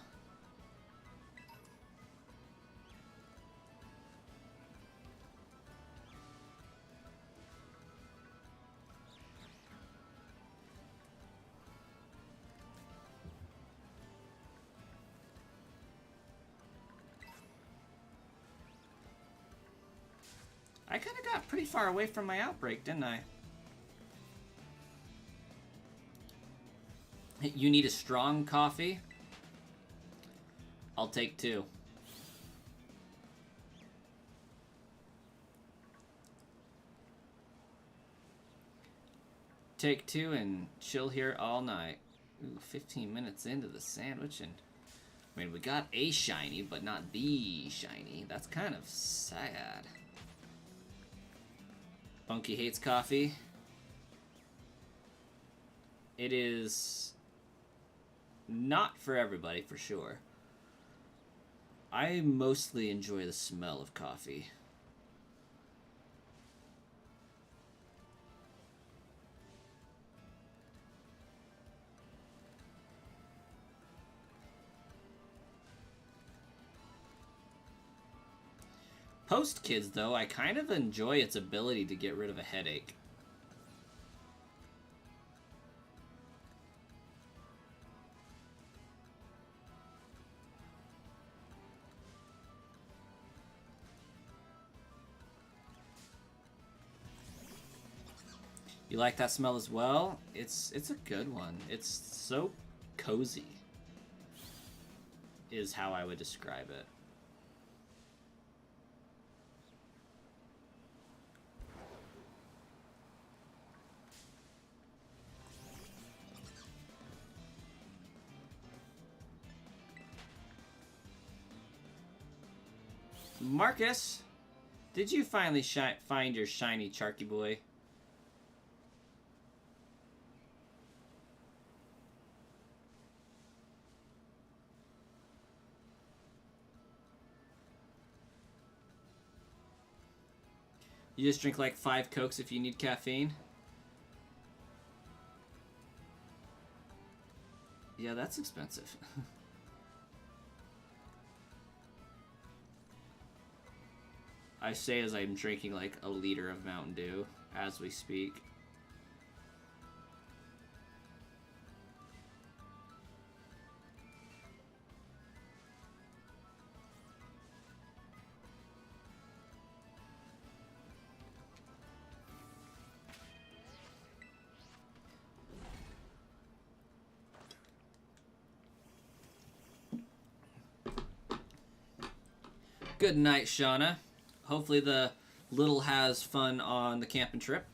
I kind of got pretty far away from my outbreak, didn't I? You need a strong coffee? I'll take 2. Take 2 and chill here all night. Ooh, 15 minutes into the sandwich, and I mean, we got a shiny, but not the shiny. That's kind of sad. Bunky hates coffee. It is not for everybody, for sure. I mostly enjoy the smell of coffee. Post Kids, though, I kind of enjoy its ability to get rid of a headache. You like that smell as well? It's a good one. It's so cozy, is how I would describe it. Marcus, did you finally find your shiny Charky boy? You just drink like 5 Cokes if you need caffeine? Yeah, that's expensive. I say as I'm drinking like a liter of Mountain Dew as we speak. Good night, Shauna. Hopefully the little has fun on the camping trip.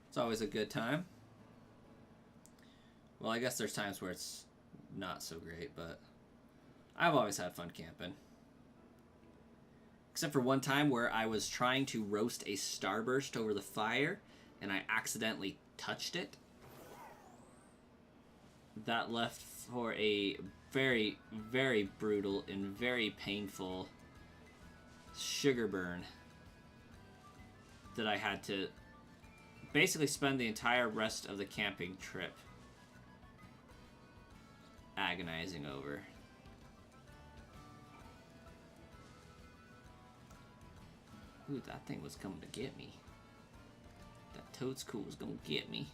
It's always a good time. Well, I guess there's times where it's not so great, but I've always had fun camping. Except for one time where I was trying to roast a Starburst over the fire and I accidentally touched it. That left for a very, very brutal and very painful sugar burn that I had to basically spend the entire rest of the camping trip agonizing over. Ooh, that thing was coming to get me. That Toadstool was gonna get me.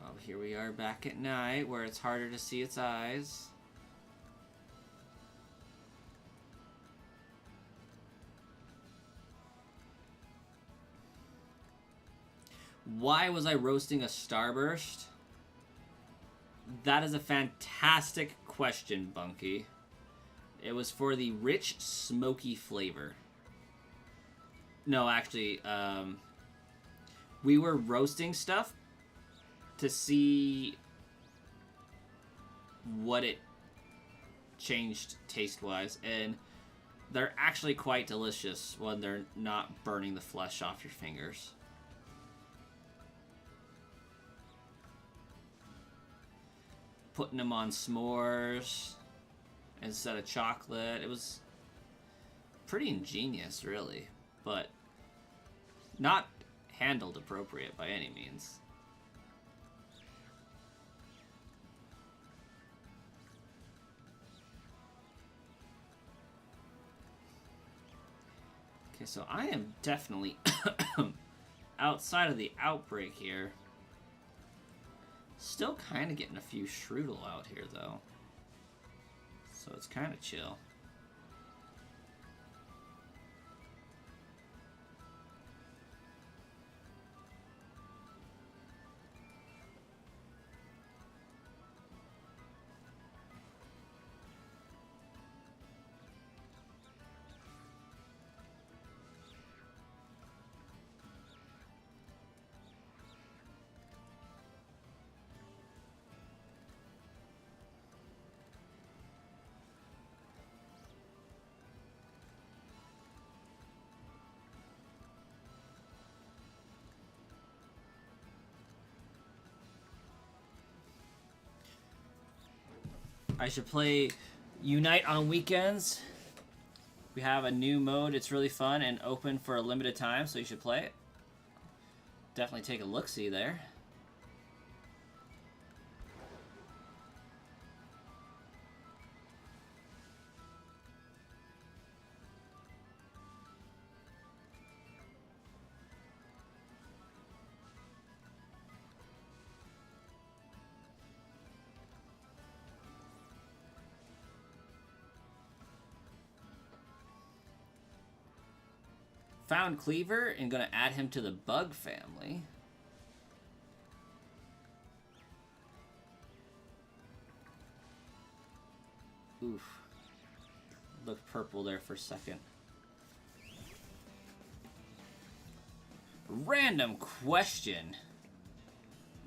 Oh, here we are back at night where it's harder to see its eyes. Why was I roasting a Starburst? That is a fantastic question, Bunky. It was for the rich, smoky flavor. No, actually, we were roasting stuff to see what it changed taste-wise, and they're actually quite delicious when they're not burning the flesh off your fingers. putting them on s'mores instead of chocolate. It was pretty ingenious, really, but not handled appropriate by any means. Okay, so I am definitely outside of the outbreak here. Still kind of getting a few Strudel out here, though. So it's kind of chill. I should play Unite on weekends. We have a new mode. It's really fun and open for a limited time, so you should play it. Definitely take a look-see there. Found Cleaver and gonna add him to the Bug family. Oof. Looked purple there for a second. Random question.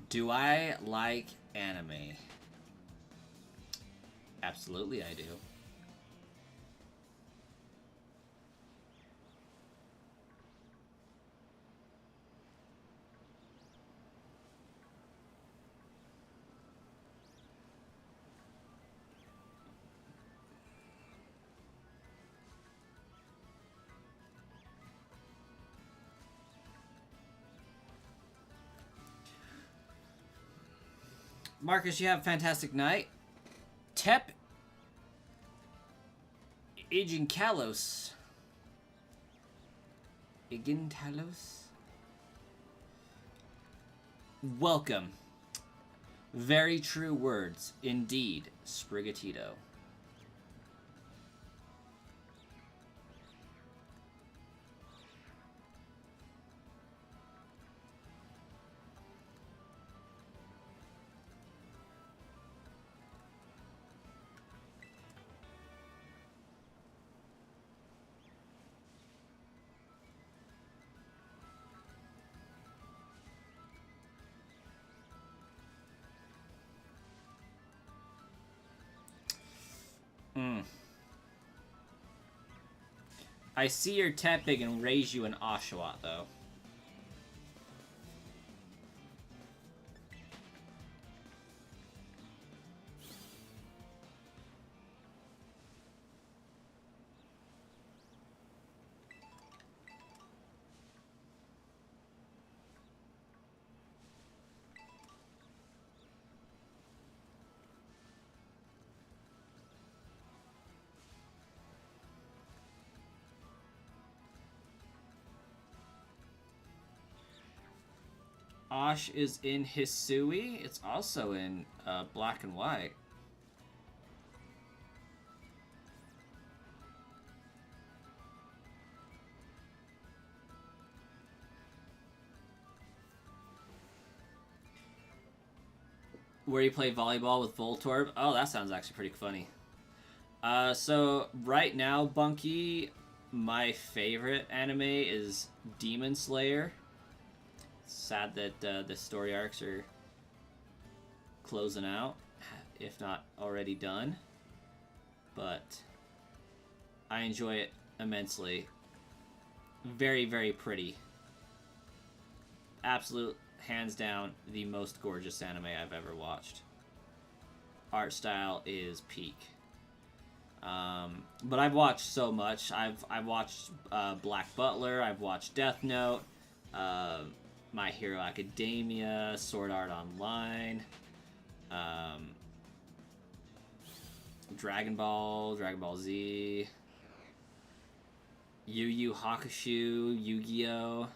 Do I like anime? Absolutely I do. Marcus, you have a fantastic night. Tep Iginkalos. Igintalos? Welcome. Very true words, indeed, Sprigatito. I see your Tepig and raise you an Oshawott, though. Osh is in Hisui. It's also in black and white. Where you play volleyball with Voltorb. Oh, that sounds actually pretty funny. So right now, Bunky, my favorite anime is Demon Slayer. Sad that the story arcs are closing out, if not already done. But I enjoy it immensely. Very, very pretty. Absolute, hands down, the most gorgeous anime I've ever watched. art style is peak. But I've watched so much. I've watched Black Butler. I've watched Death Note, My Hero Academia, Sword Art Online, Dragon Ball, Dragon Ball Z, Yu Yu Hakusho, Yu-Gi-Oh.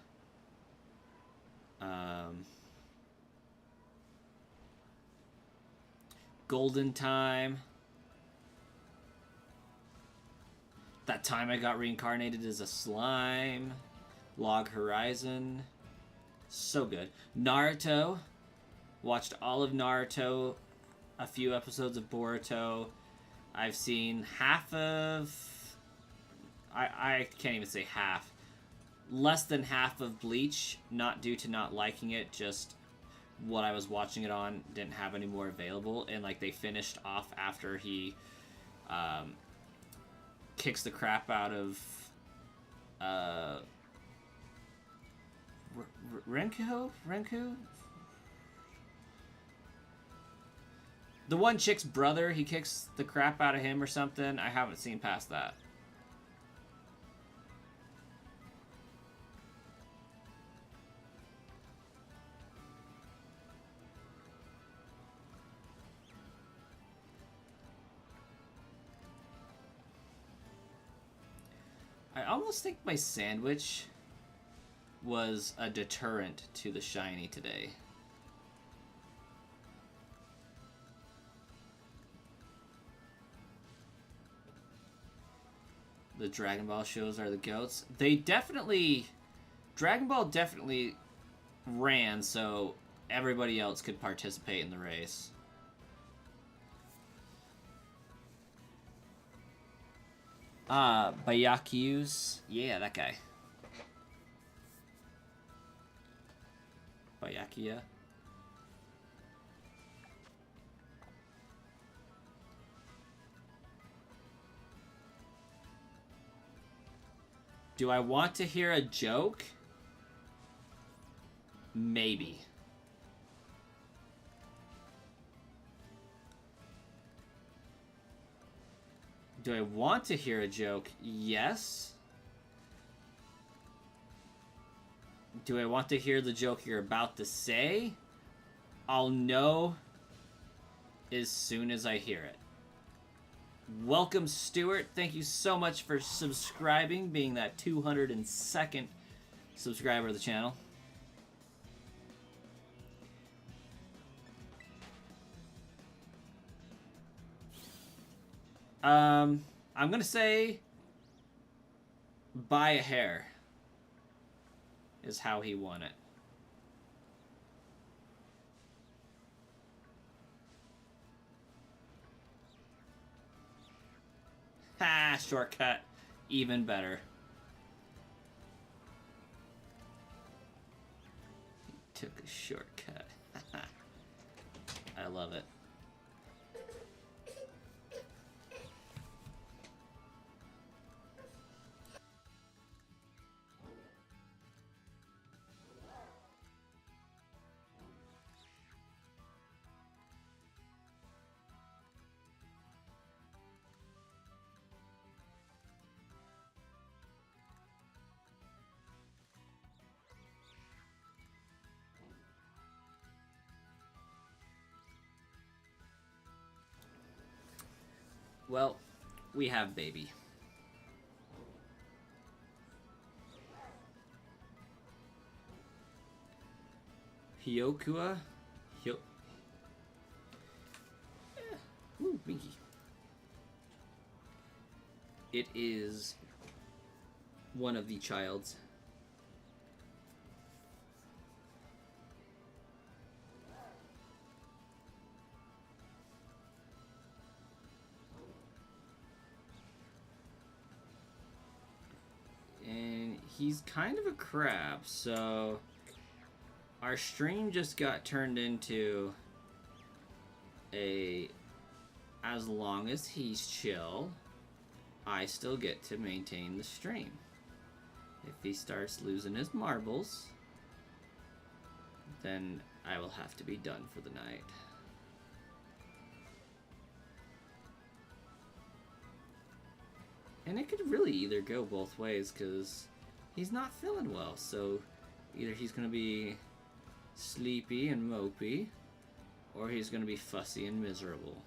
Golden Time. That Time I Got Reincarnated as a Slime. Log Horizon. So good. Naruto. Watched all of Naruto. A few episodes of Boruto. I've seen half of... I can't even say half. Less than half of Bleach. Not due to not liking it, just what I was watching it on didn't have any more available. And like they finished off after he kicks the crap out of Renku? The one chick's brother, he kicks the crap out of him or something. I haven't seen past that. I almost think my sandwich was a deterrent to the shiny today. The Dragon Ball shows are the GOATs. They definitely... Dragon Ball definitely ran so everybody else could participate in the race. Byaku's. Yeah, that guy. Byakuya. Do I want to hear a joke? Maybe. Do I want to hear a joke? Yes. Do I want to hear the joke you're about to say? I'll know as soon as I hear it. Welcome, Stuart. Thank you so much for subscribing, being that 202nd subscriber of the channel. I'm gonna say buy a hair is how he won it. Ha! Shortcut. Even better. He took a shortcut. I love it. Well, we have baby. Hyokua? Ooh, Binky. It is one of the childs. And he's kind of a crab, so our stream just got turned into a, as long as he's chill, I still get to maintain the stream. If he starts losing his marbles, then I will have to be done for the night. And it could really either go both ways, because he's not feeling well. So either he's going to be sleepy and mopey, or he's going to be fussy and miserable.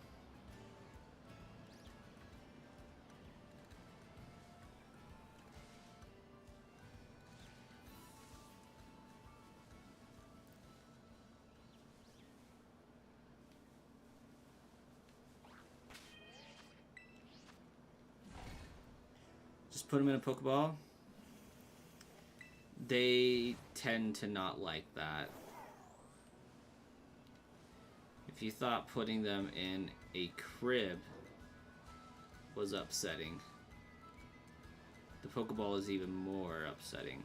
Just put him in a Pokeball. They tend to not like that. If you thought putting them in a crib was upsetting, the Pokeball is even more upsetting.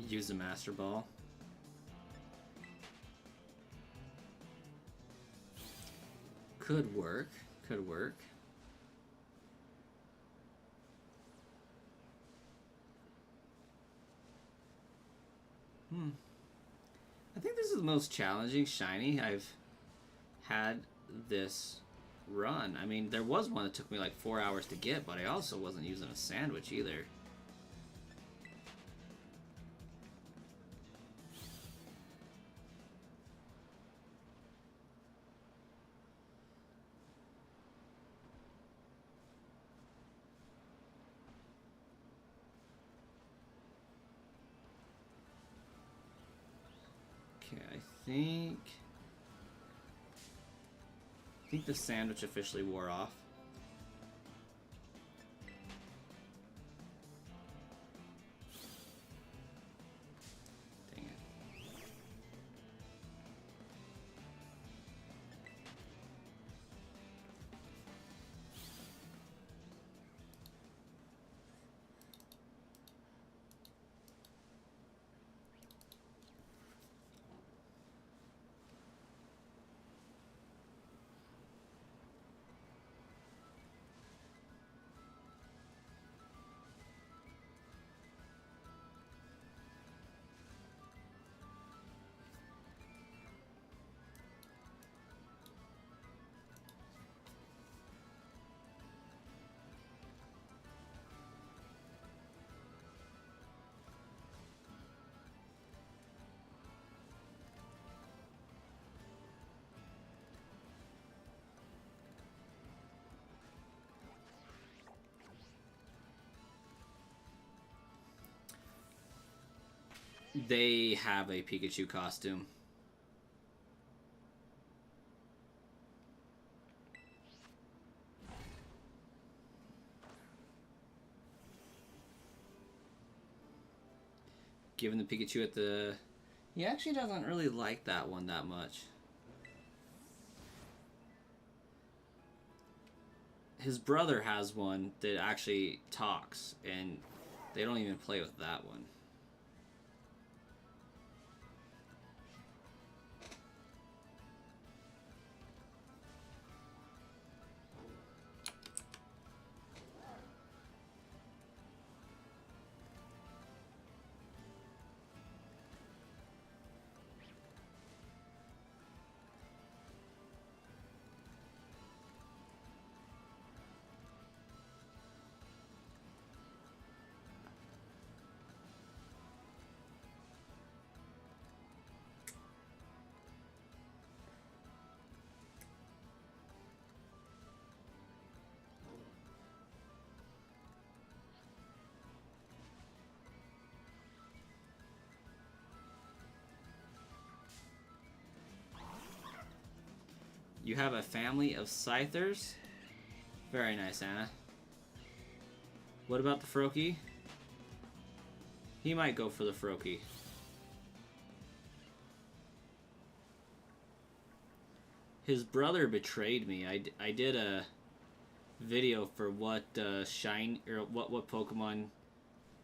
Use a Master Ball. Could work. Could work. I think this is the most challenging shiny I've had this run. I mean, there was one that took me like 4 hours to get, but I also wasn't using a sandwich either. Okay, I think the sandwich officially wore off. Dang it. They have a Pikachu costume. Given the Pikachu at the... He actually doesn't really like that one that much. His brother has one that actually talks, and they don't even play with that one. You have a family of Scythers? Very nice, Anna. What about the Froakie? He might go for the Froakie. His brother betrayed me. I did a video for what what Pokemon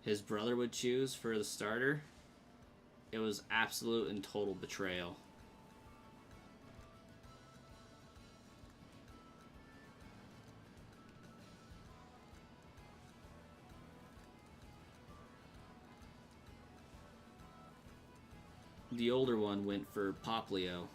his brother would choose for the starter. It was absolute and total betrayal. The older one went for Poplio.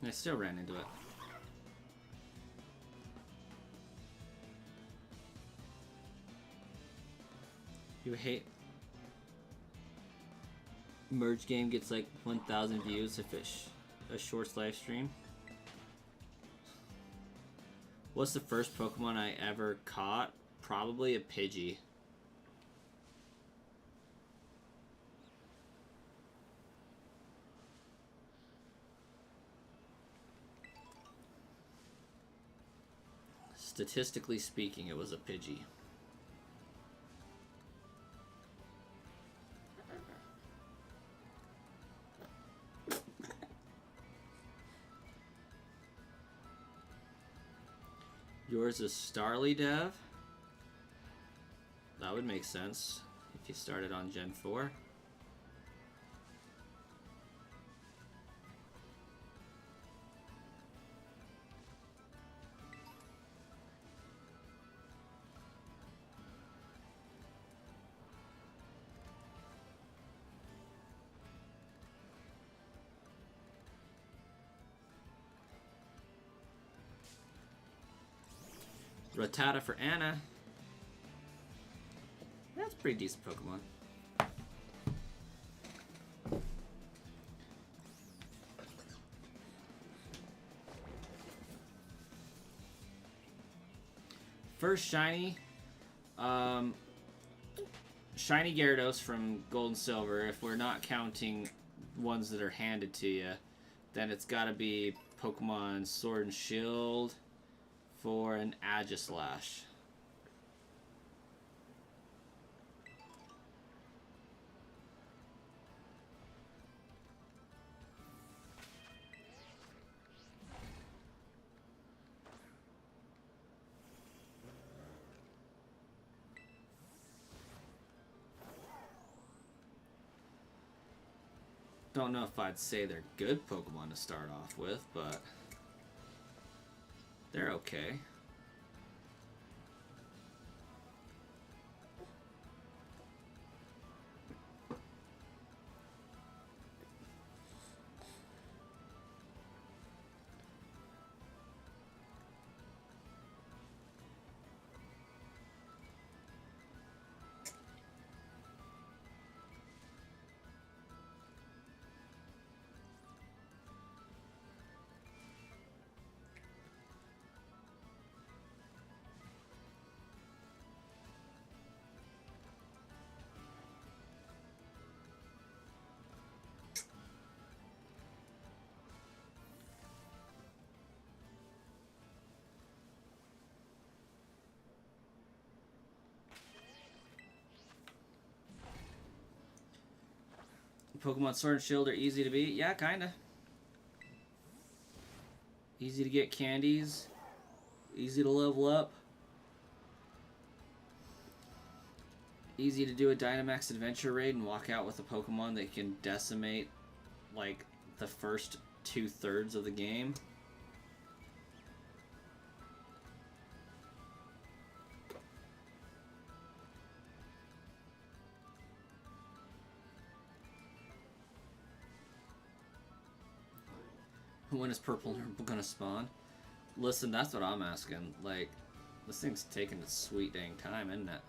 I still ran into it. You hate merge game gets like 1,000 views if it's a short live stream. What's the first Pokemon I ever caught? Probably a Pidgey. Statistically speaking, it was a Pidgey. Yours is Starly Dev? That would make sense if you started on Gen 4. Rattata for Anna. That's a pretty decent Pokemon. First shiny. Shiny Gyarados from Gold and Silver. If we're not counting ones that are handed to you, then it's got to be Pokemon Sword and Shield for an Aegislash. Don't know if I'd say they're good Pokemon to start off with, but they're okay. Pokemon Sword and Shield are easy to beat. Yeah, kinda. Easy to get candies. Easy to level up. Easy to do a Dynamax Adventure raid and walk out with a Pokemon that can decimate, like, the first 2/3 of the game. When is purple gonna spawn? Listen, that's what I'm asking. Like, this thing's taking its sweet dang time, isn't it?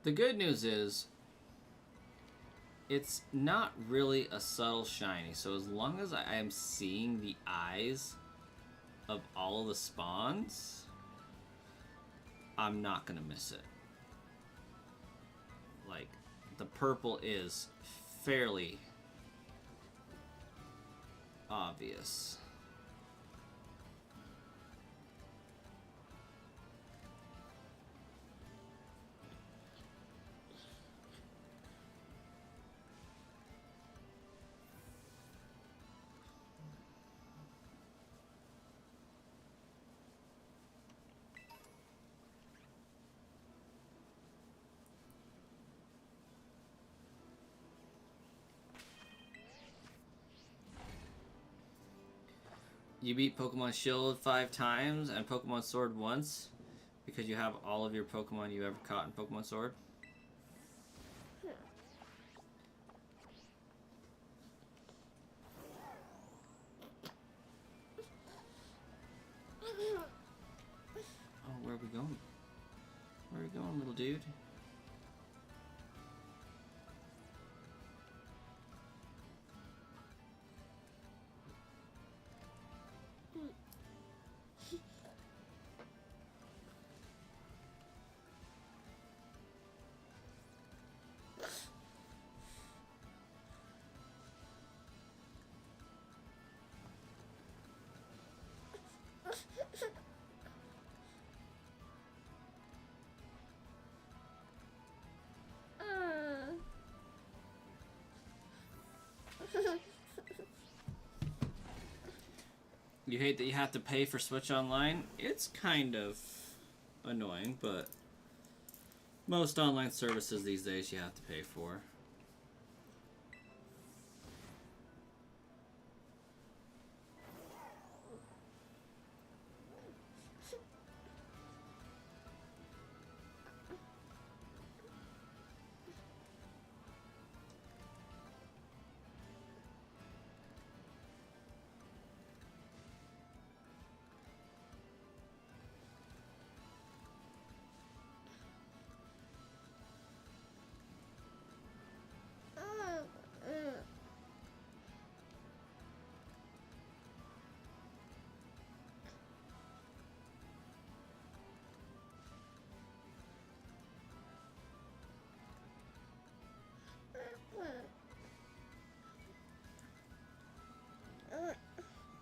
The good news is, it's not really a subtle shiny, so as long as I am seeing the eyes of all of the spawns, I'm not gonna miss it. Like, the purple is fairly obvious. You beat Pokemon Shield 5 times and Pokemon Sword once because you have all of your Pokemon you ever caught in Pokemon Sword? Oh, where are we going? Where are we going, little dude? You hate that you have to pay for Switch Online? It's kind of annoying, but most online services these days you have to pay for.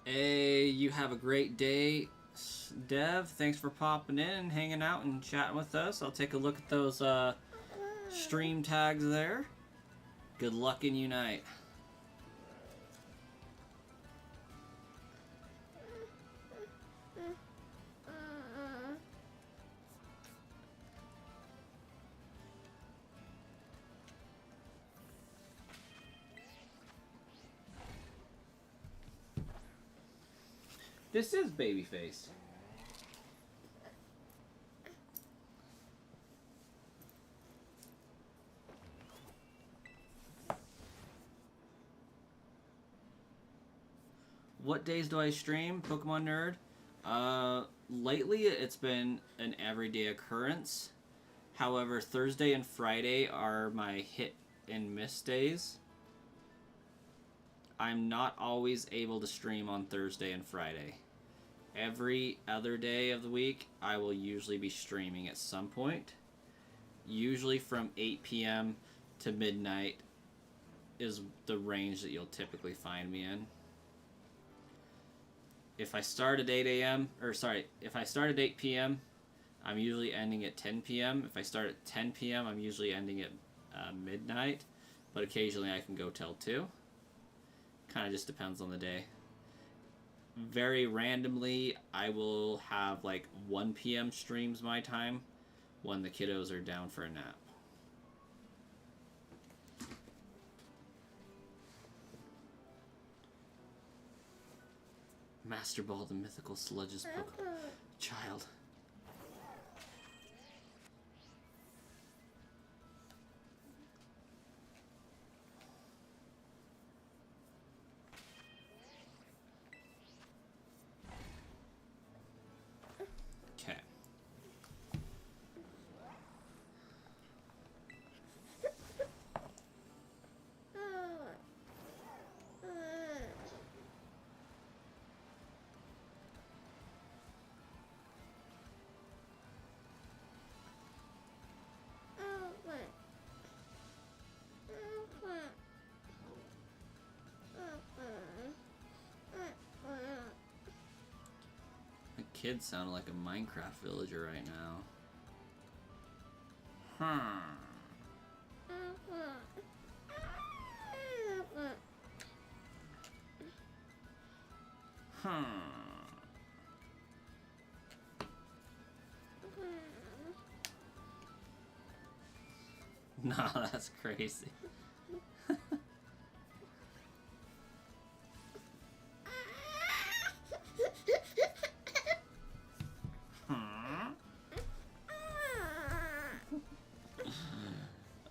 Hey, you have a great day, Dev. Thanks for popping in and hanging out and chatting with us. I'll take a look at those stream tags there. Good luck in Unite. This is Babyface. What days do I stream, Pokemon Nerd? Lately it's been an everyday occurrence. However, Thursday and Friday are my hit and miss days. I'm not always able to stream on Thursday and Friday. Every other day of the week, I will usually be streaming at some point. Usually from 8 p.m. to midnight is the range that you'll typically find me in. If I start at 8 a.m., if I start at 8 p.m., I'm usually ending at 10 p.m. If I start at 10 p.m., I'm usually ending at midnight, but occasionally I can go till 2. Kind of just depends on the day. Very randomly, I will have like 1 p.m. streams my time when the kiddos are down for a nap. Master Ball, the mythical sludges child. Okay. The kid sounded like a Minecraft villager right now. Nah, that's crazy.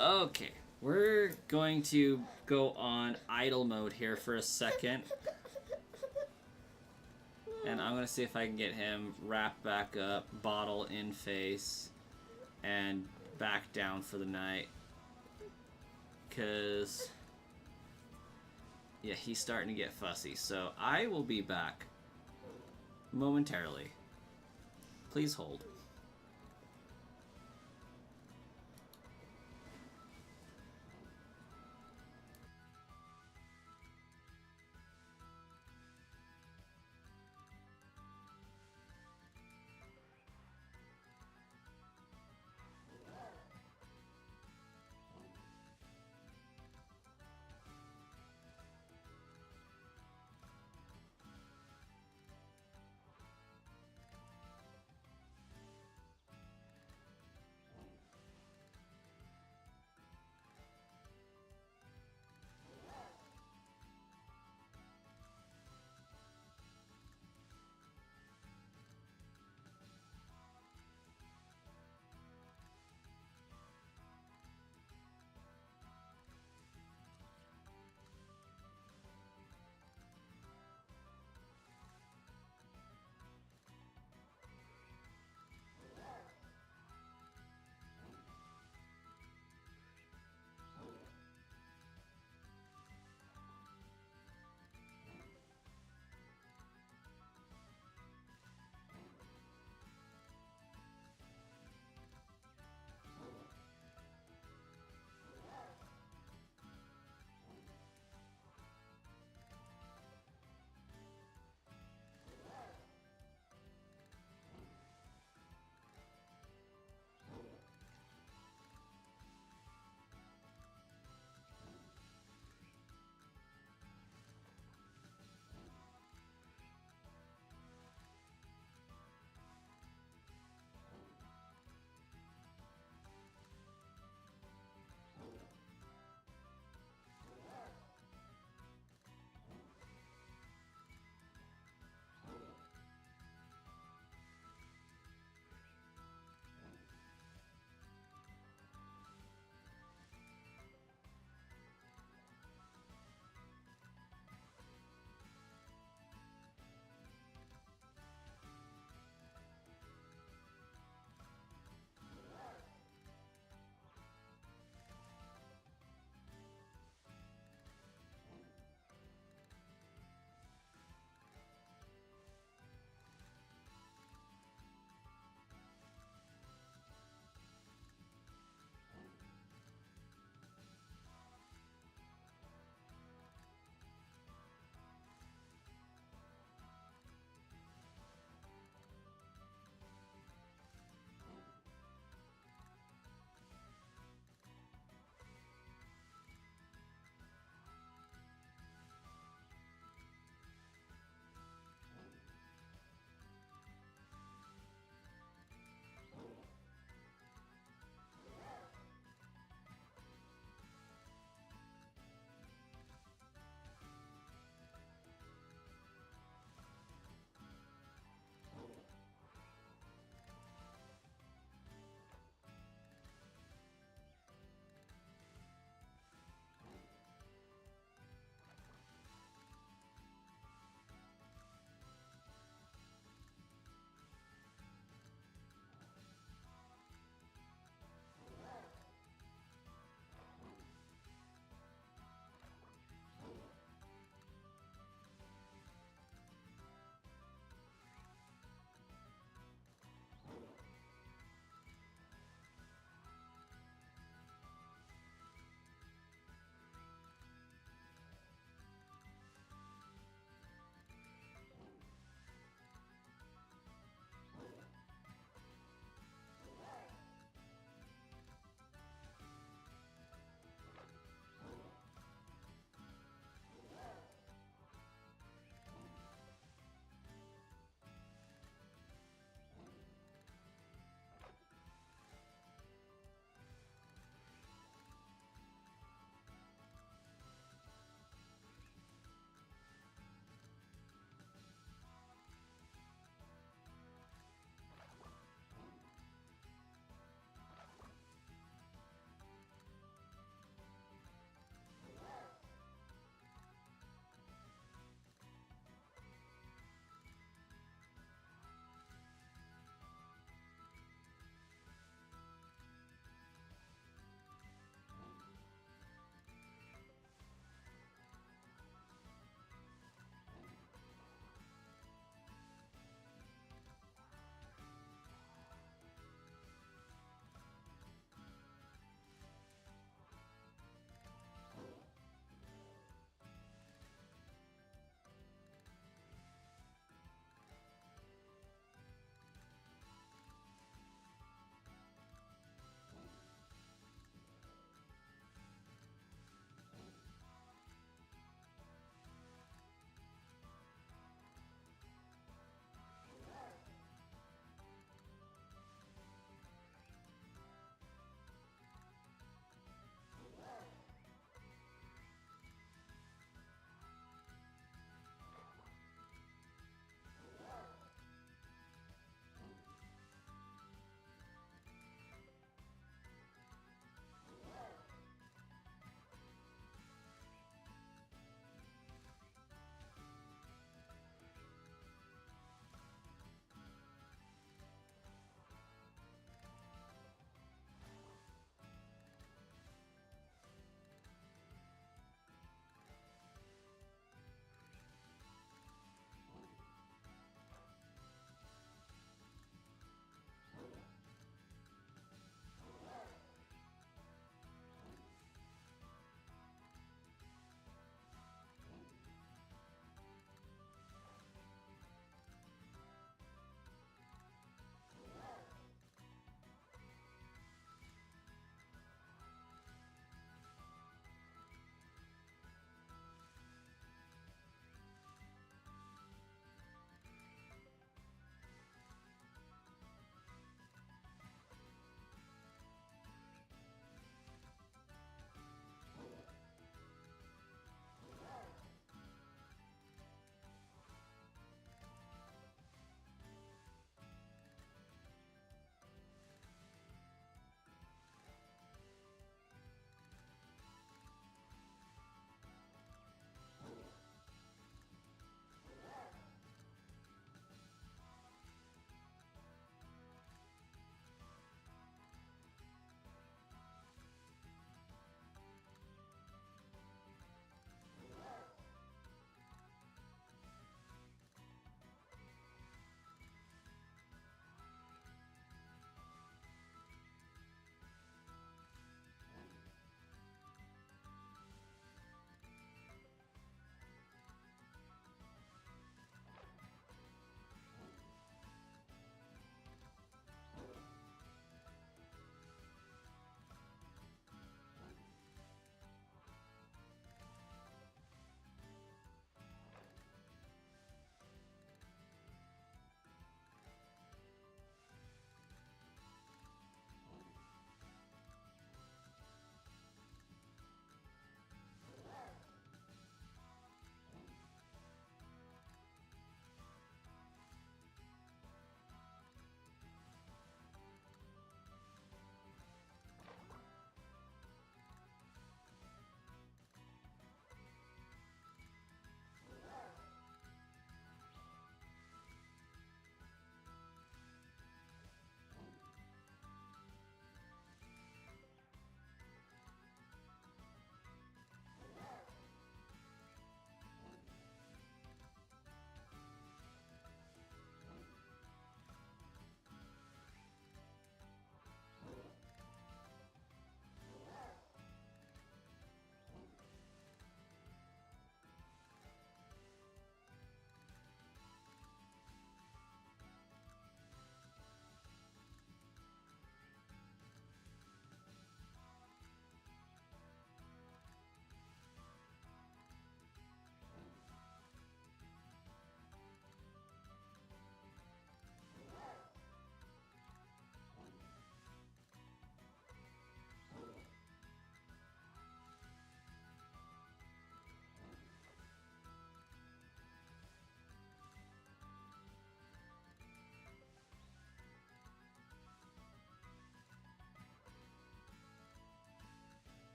Okay, we're going to go on idle mode here for a second. And I'm going to see if I can get him wrapped back up, bottle in face, and back down for the night. Because, yeah, he's starting to get fussy. So I will be back momentarily. Please hold.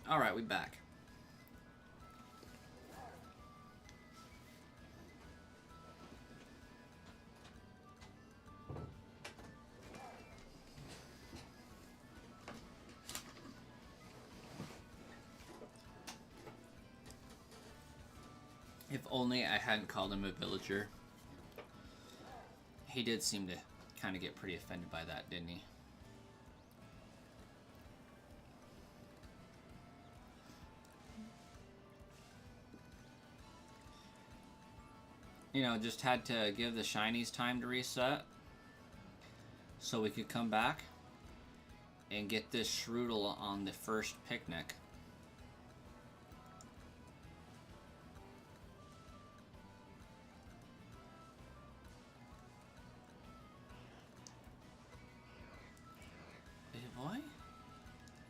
Alright, we back. If only I hadn't called him a villager. He did seem to kind of get pretty offended by that, didn't he? You know, just had to give the shinies time to reset so we could come back and get this Shroodle on the first picnic. Hey boy?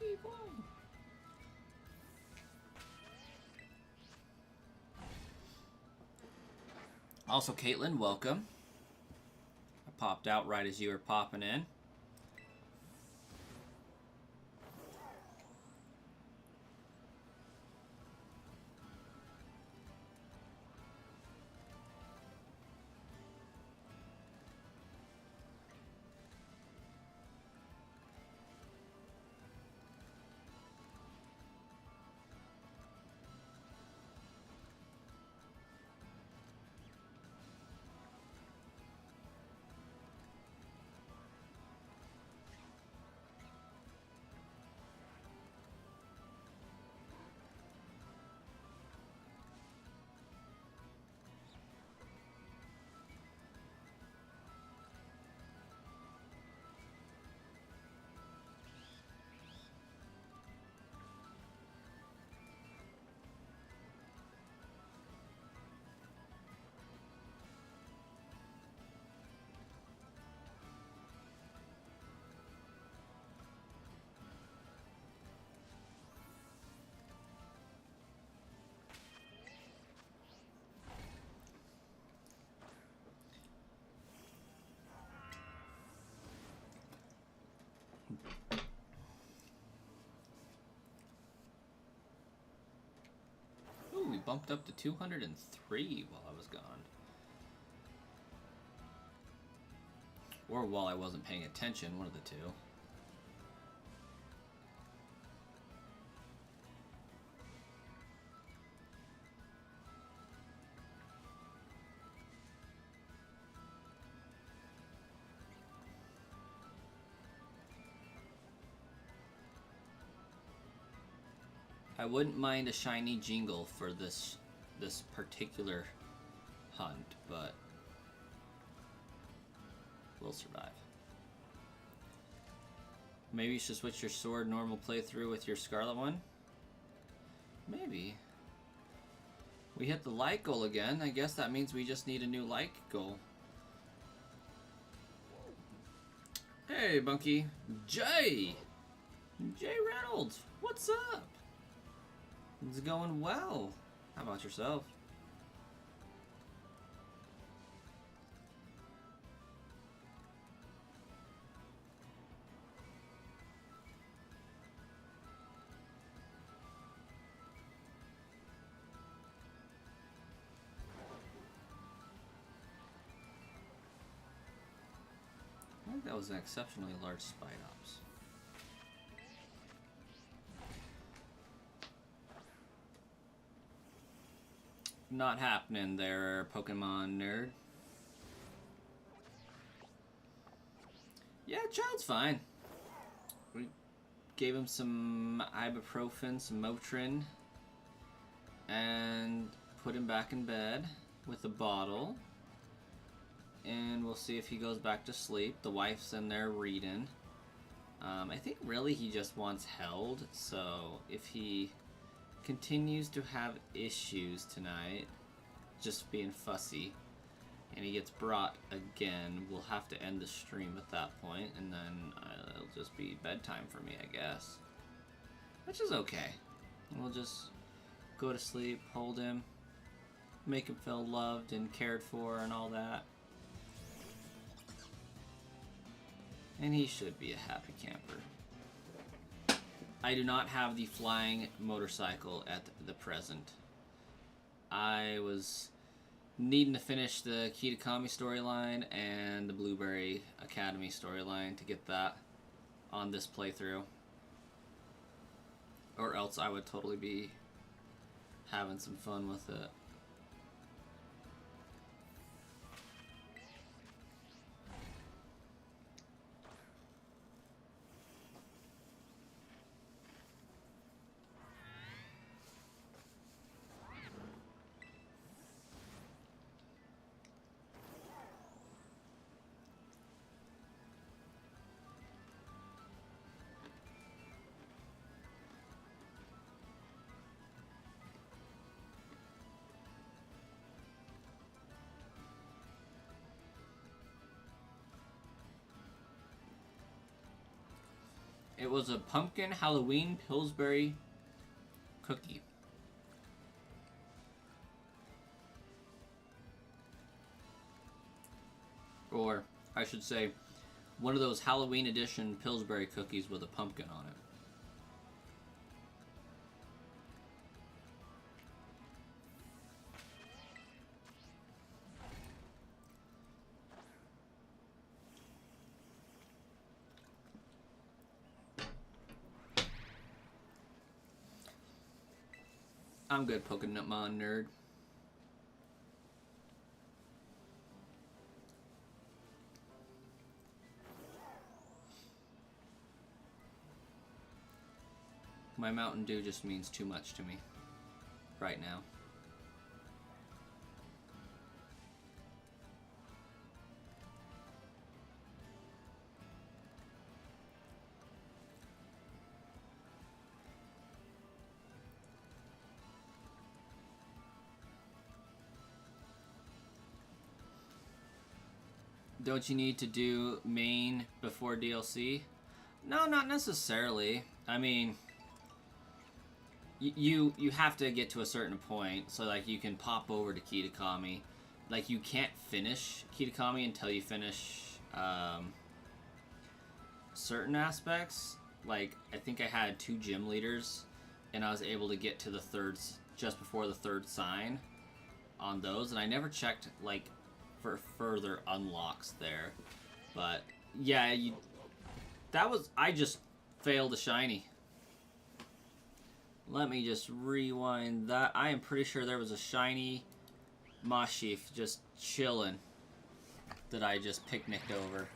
Hey boy! Also, Caitlin, welcome. I popped out right as you were popping in. Ooh, we bumped up to 203 while I was gone. Or while I wasn't paying attention, one of the two. I wouldn't mind a shiny jingle for this particular hunt, but we'll survive. Maybe you should switch your sword normal playthrough with your scarlet one? Maybe. We hit the like goal again. I guess that means we just need a new like goal. Hey, Bunky. Jay Reynolds, what's up? It's going well. How about yourself? I think that was an exceptionally large Spidops. Not happening there, Pokemon nerd. Yeah, child's fine. We gave him some ibuprofen, some Motrin, and put him back in bed with a bottle. And we'll see if he goes back to sleep. The wife's in there reading. I think really he just wants held, so if he continues to have issues tonight, just being fussy, and he gets brought again, we'll have to end the stream at that point, and then it'll just be bedtime for me, I guess. Which is okay. We'll just go to sleep, hold him, make him feel loved and cared for and all that. And he should be a happy camper. I do not have the flying motorcycle at the present. I was needing to finish the Kitakami storyline and the Blueberry Academy storyline to get that on this playthrough. Or else I would totally be having some fun with it. It was a pumpkin Halloween Pillsbury cookie. Or, I should say, one of those Halloween edition Pillsbury cookies with a pumpkin on it. I'm good, Pokemon nerd. My Mountain Dew just means too much to me right now. Don't you need to do main before DLC? No, not necessarily. I mean, you have to get to a certain point, so like you can pop over to Kitakami. Like you can't finish Kitakami until you finish certain aspects. Like I think I had 2 gym leaders, and I was able to get to the third just before the 3rd sign on those, and I never checked like for further unlocks there. But yeah, I just failed a shiny. Let me just rewind that. I am pretty sure there was a shiny Moshif just chilling that I just picnicked over.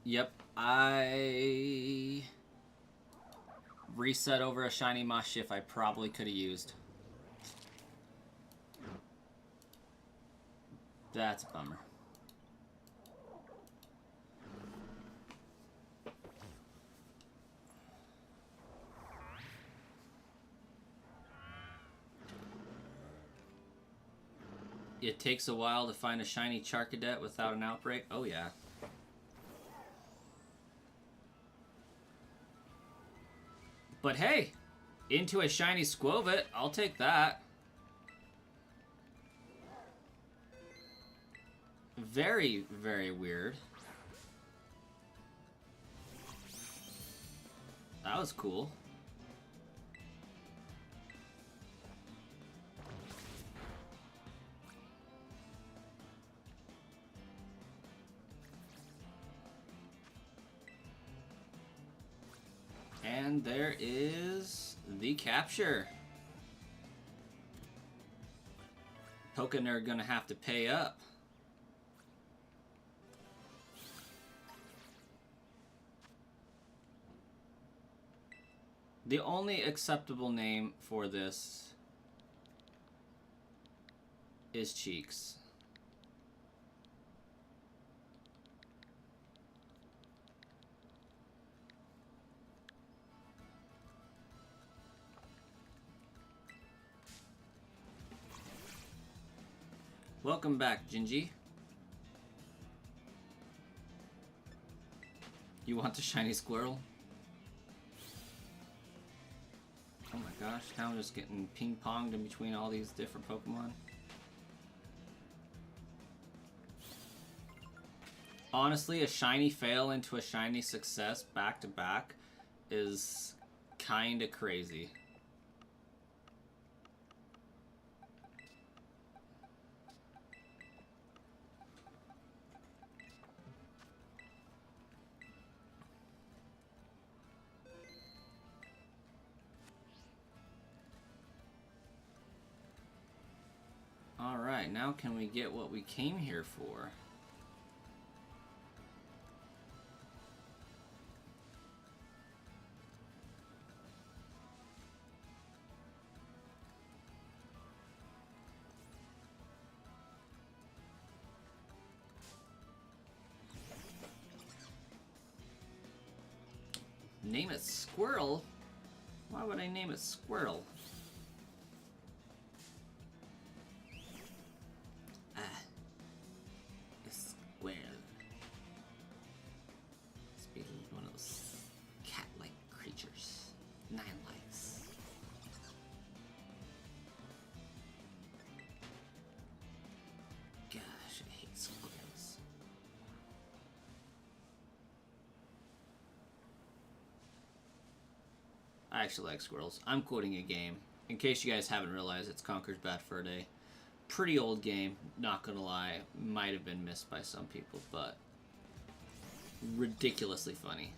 Yep. I reset over a shiny Moshif I probably could have used. That's a bummer. It takes a while to find a shiny Charcadet without an outbreak. Oh yeah. But hey, into a shiny Squovit, I'll take that. Very, very weird. That was cool. And there is the capture. Pokken are gonna have to pay up. The only acceptable name for this is Cheeks. Welcome back, Gingy. You want the shiny squirrel? Oh my gosh, now I'm just getting ping-ponged in between all these different Pokemon. Honestly, a shiny fail into a shiny success back-to-back is kinda crazy. Alright, now can we get what we came here for? Name it Squirrel? Why would I name it Squirrel? Squirrel. It's be one of those cat-like creatures. 9 lives. Gosh, I hate squirrels. I actually like squirrels. I'm quoting a game. In case you guys haven't realized, it's Conker's Bad Fur Day. Pretty old game, not gonna lie. Might have been missed by some people, but ridiculously funny.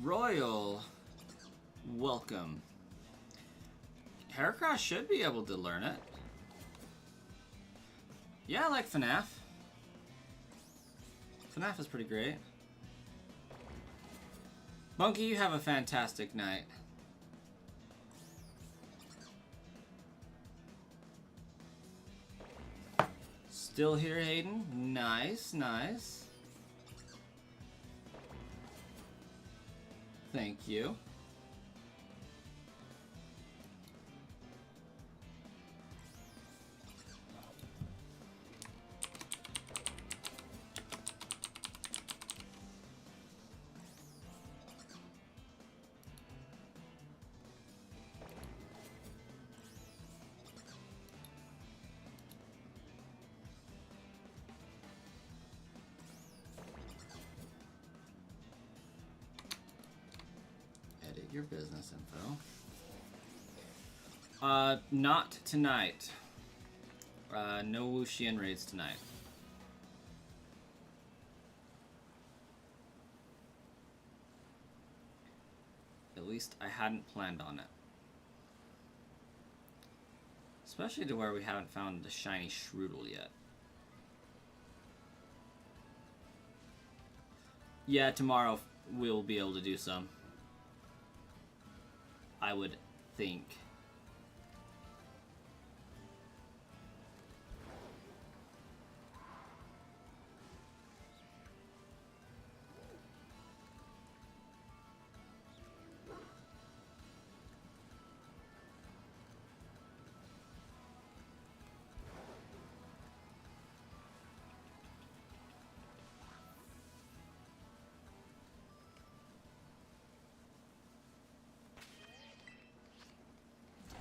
Royal, welcome. Heracross should be able to learn it. Yeah, I like FNAF. FNAF is pretty great. Monkey, you have a fantastic night. Still here, Hayden? Nice, nice. Thank you. Your business info. Not tonight. No Wuxian raids tonight. At least I hadn't planned on it. Especially to where we haven't found the shiny Shroodle yet. Yeah, tomorrow we'll be able to do some. I would think.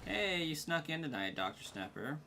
Hey, you snuck in tonight, Dr. Snapper.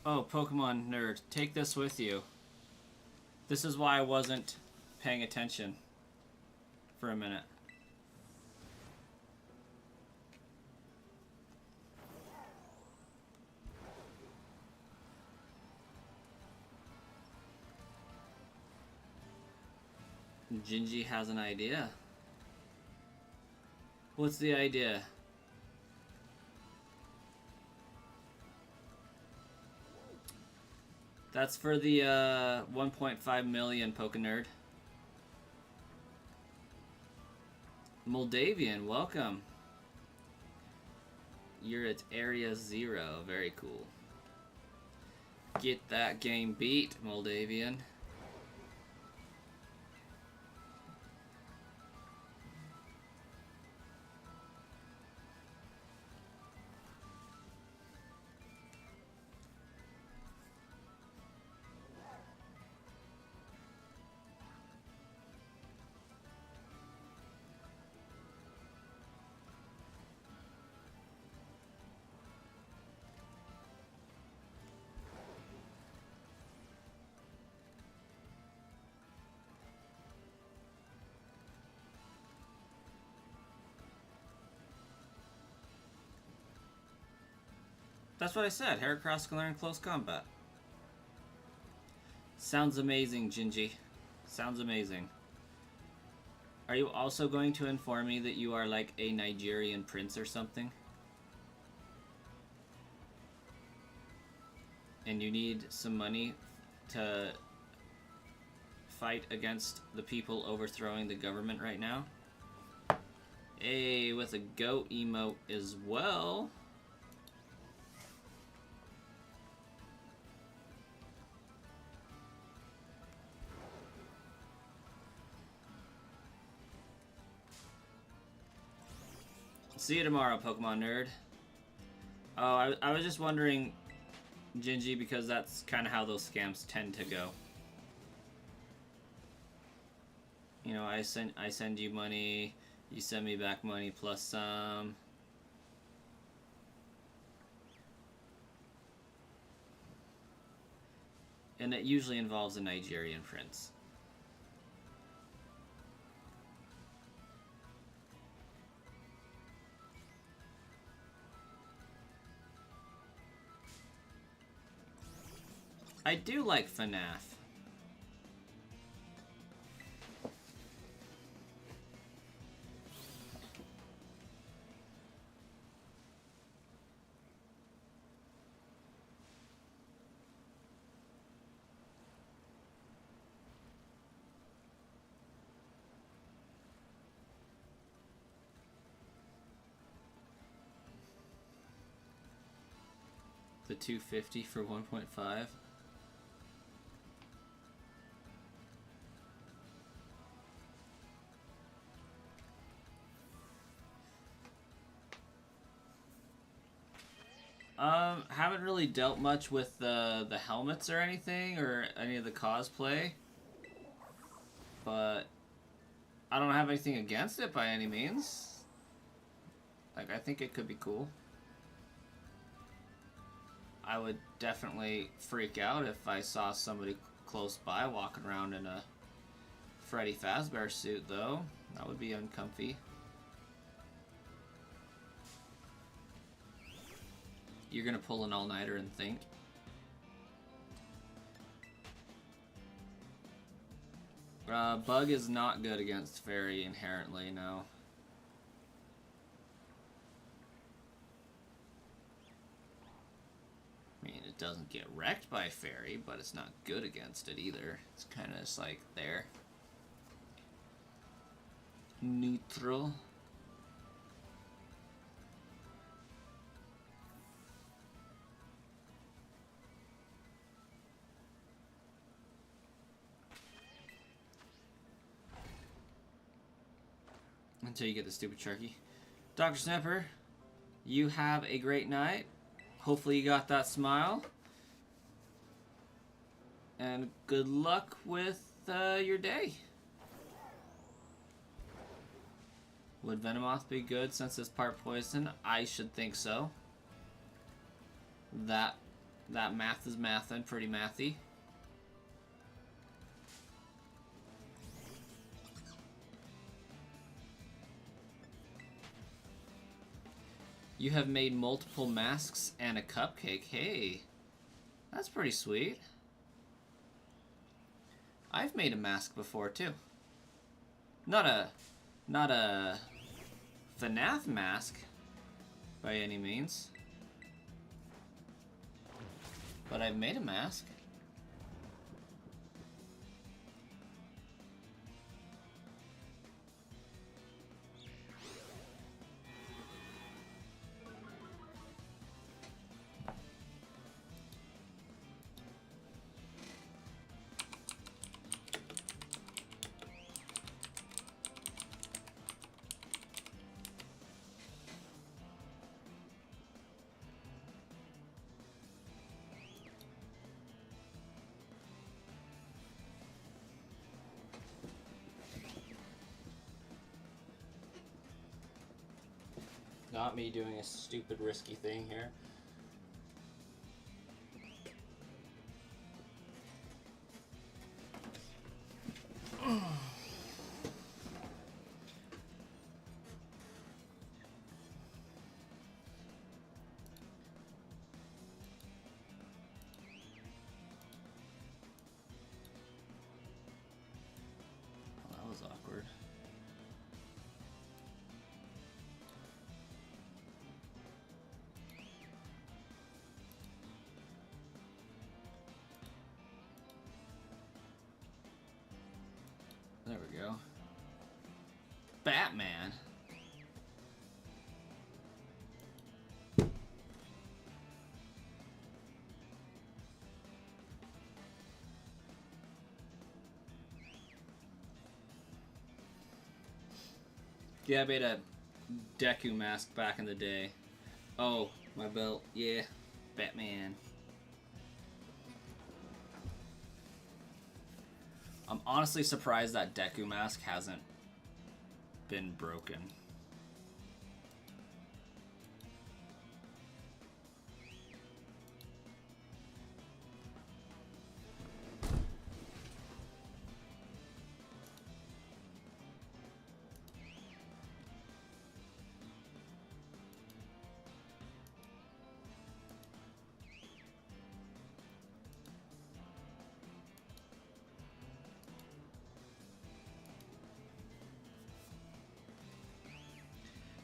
Oh, Pokemon nerd, take this with you. This is why I wasn't paying attention for a minute. Gingy has an idea. What's the idea? That's for the 1.5 million Pokenerd. Moldavian, welcome. You're at Area 0. Very cool. Get that game beat, Moldavian. That's what I said. Heracross can learn close combat. Sounds amazing, Gingy. Sounds amazing. Are you also going to inform me that you are like a Nigerian prince or something? And you need some money to fight against the people overthrowing the government right now? A with a goat emote as well. See you tomorrow, Pokemon Nerd. Oh, I was just wondering, Gingy, because that's kind of how those scams tend to go. You know, I send you money, you send me back money plus some. And it usually involves a Nigerian prince. I do like FNAF. The 250 for 1.5. Haven't really dealt much with the helmets or anything, or any of the cosplay. But I don't have anything against it by any means. Like, I think it could be cool. I would definitely freak out if I saw somebody close by walking around in a Freddy Fazbear suit, though. That would be uncomfy. You're gonna pull an all-nighter and think. Bug is not good against Fairy inherently, no. I mean, it doesn't get wrecked by Fairy, but it's not good against it either. It's kind of just like there. Neutral. Until you get the stupid Sharky. Dr. Snapper, you have a great night. Hopefully you got that smile. And good luck with your day. Would Venomoth be good since it's part poison? I should think so. That math is mathin', pretty mathy. You have made multiple masks and a cupcake. Hey, that's pretty sweet. I've made a mask before too. Not a FNAF mask by any means, but I've made a mask. Not me doing a stupid risky thing here. That was awkward. There we go. Batman. Yeah, I made a Deku mask back in the day. Oh, my belt. Yeah. Batman. I'm honestly surprised that Deku mask hasn't been broken.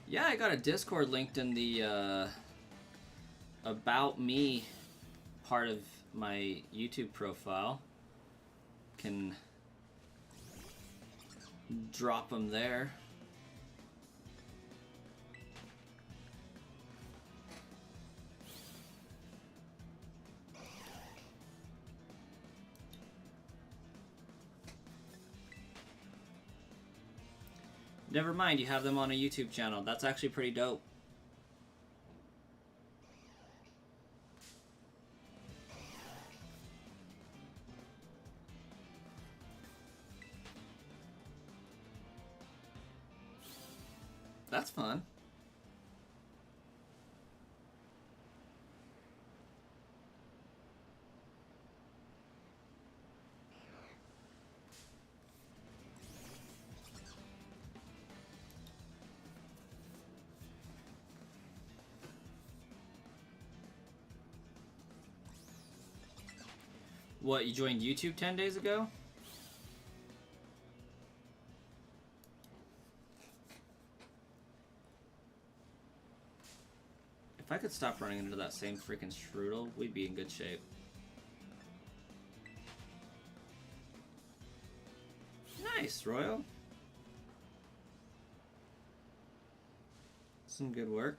Yeah, I got a Discord linked in the About Me part of my YouTube profile. Can drop them there. Never mind, you have them on a YouTube channel. That's actually pretty dope. That's fun. What, you joined YouTube 10 days ago? If I could stop running into that same freaking strudel, we'd be in good shape. Nice, Royal. Some good work.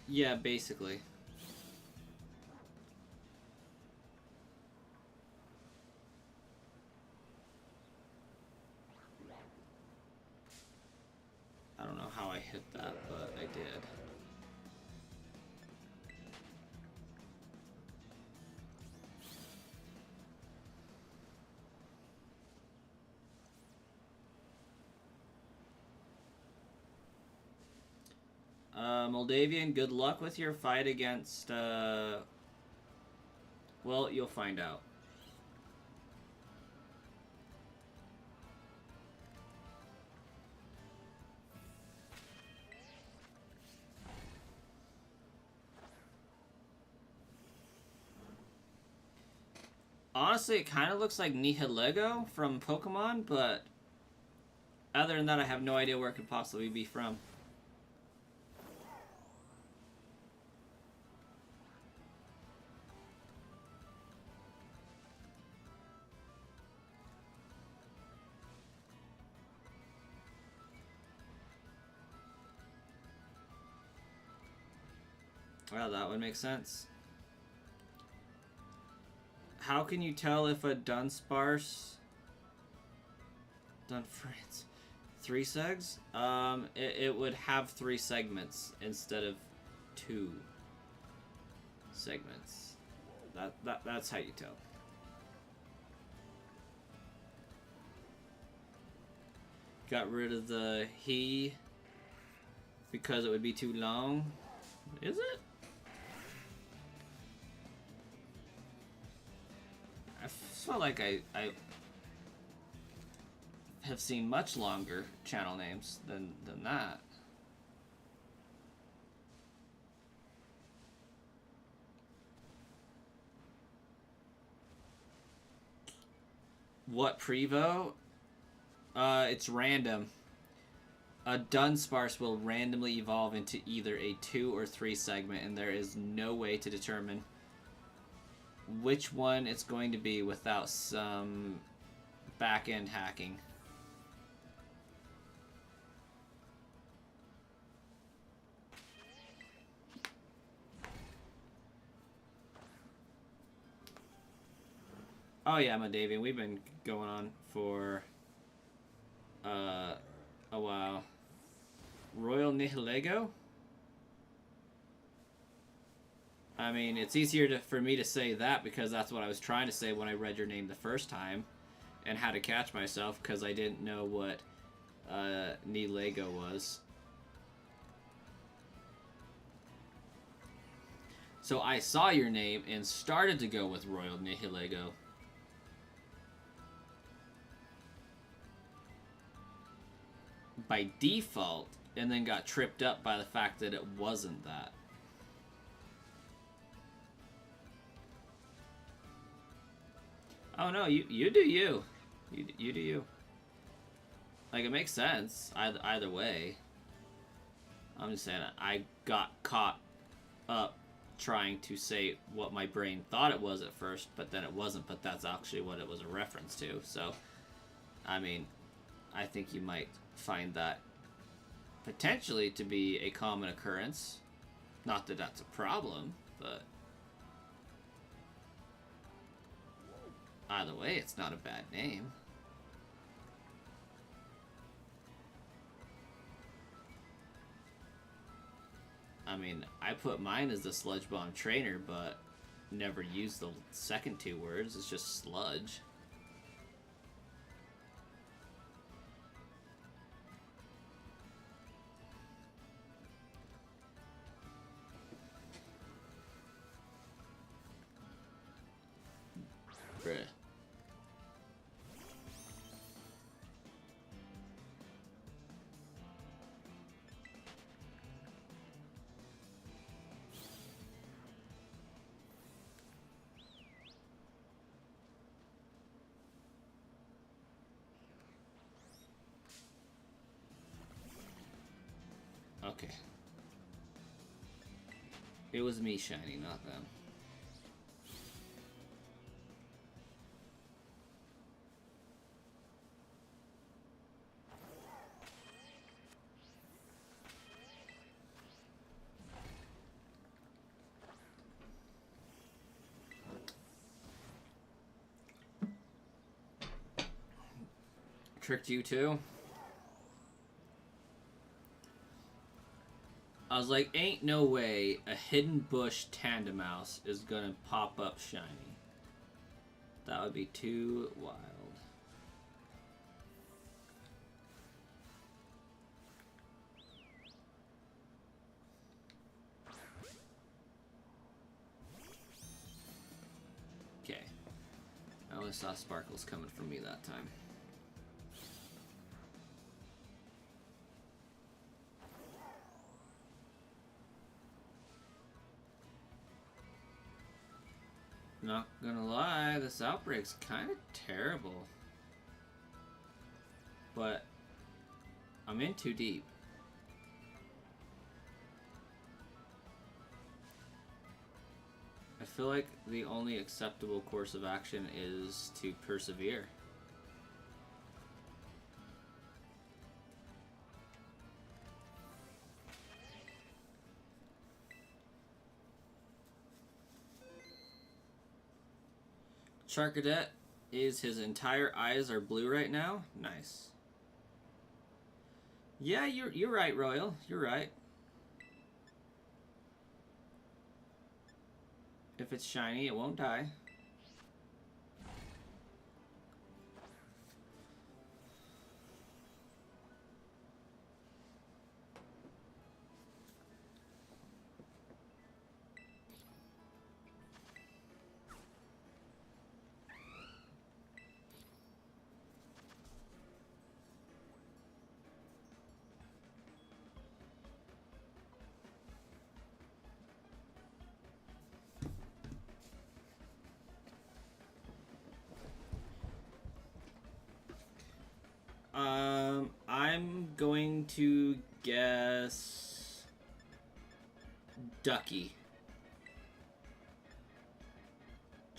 Yeah, basically. I don't know how I hit that, but I did. Moldavian, good luck with your fight against, well, you'll find out. Honestly, it kind of looks like Nihilego from Pokemon, but other than that, I have no idea where it could possibly be from. Well, that would make sense. How can you tell if a Dunsparce... Dunfrance... 3 segs? It would have 3 segments instead of 2 segments. That's how you tell. Got rid of the he because it would be too long. Is it? I feel like I have seen much longer channel names than that. What Prevo? It's random. A Dunsparce will randomly evolve into either a 2 or 3 segment, and there is no way to determine which one it's going to be without some back-end hacking. Oh yeah, Madavian, we've been going on for a while. Royal Nihilego? I mean, it's easier for me to say that because that's what I was trying to say when I read your name the first time and had to catch myself because I didn't know what Nihilego was. So I saw your name and started to go with Royal Nihilego. By default, and then got tripped up by the fact that it wasn't that. Oh no, you do you. You do you. Like, it makes sense either way. I'm just saying I got caught up trying to say what my brain thought it was at first, but then it wasn't, but that's actually what it was a reference to. So, I mean, I think you might find that potentially to be a common occurrence. Not that that's a problem, but either way, it's not a bad name. I mean, I put mine as the Sludge Bomb Trainer, but never used the second two words. It's just sludge. Bruh. Okay. It was me, Shiny, not them. Tricked you too? I was like, ain't no way a hidden bush Tandemouse is gonna pop up shiny. That would be too wild. Okay. I only saw sparkles coming from me that time. Not gonna lie, this outbreak's kind of terrible. But I'm in too deep. I feel like the only acceptable course of action is to persevere. Charcadet is his entire eyes are blue right now. Nice. Yeah, you're right, Royal. You're right. If it's shiny, it won't die. I'm going to guess Ducky.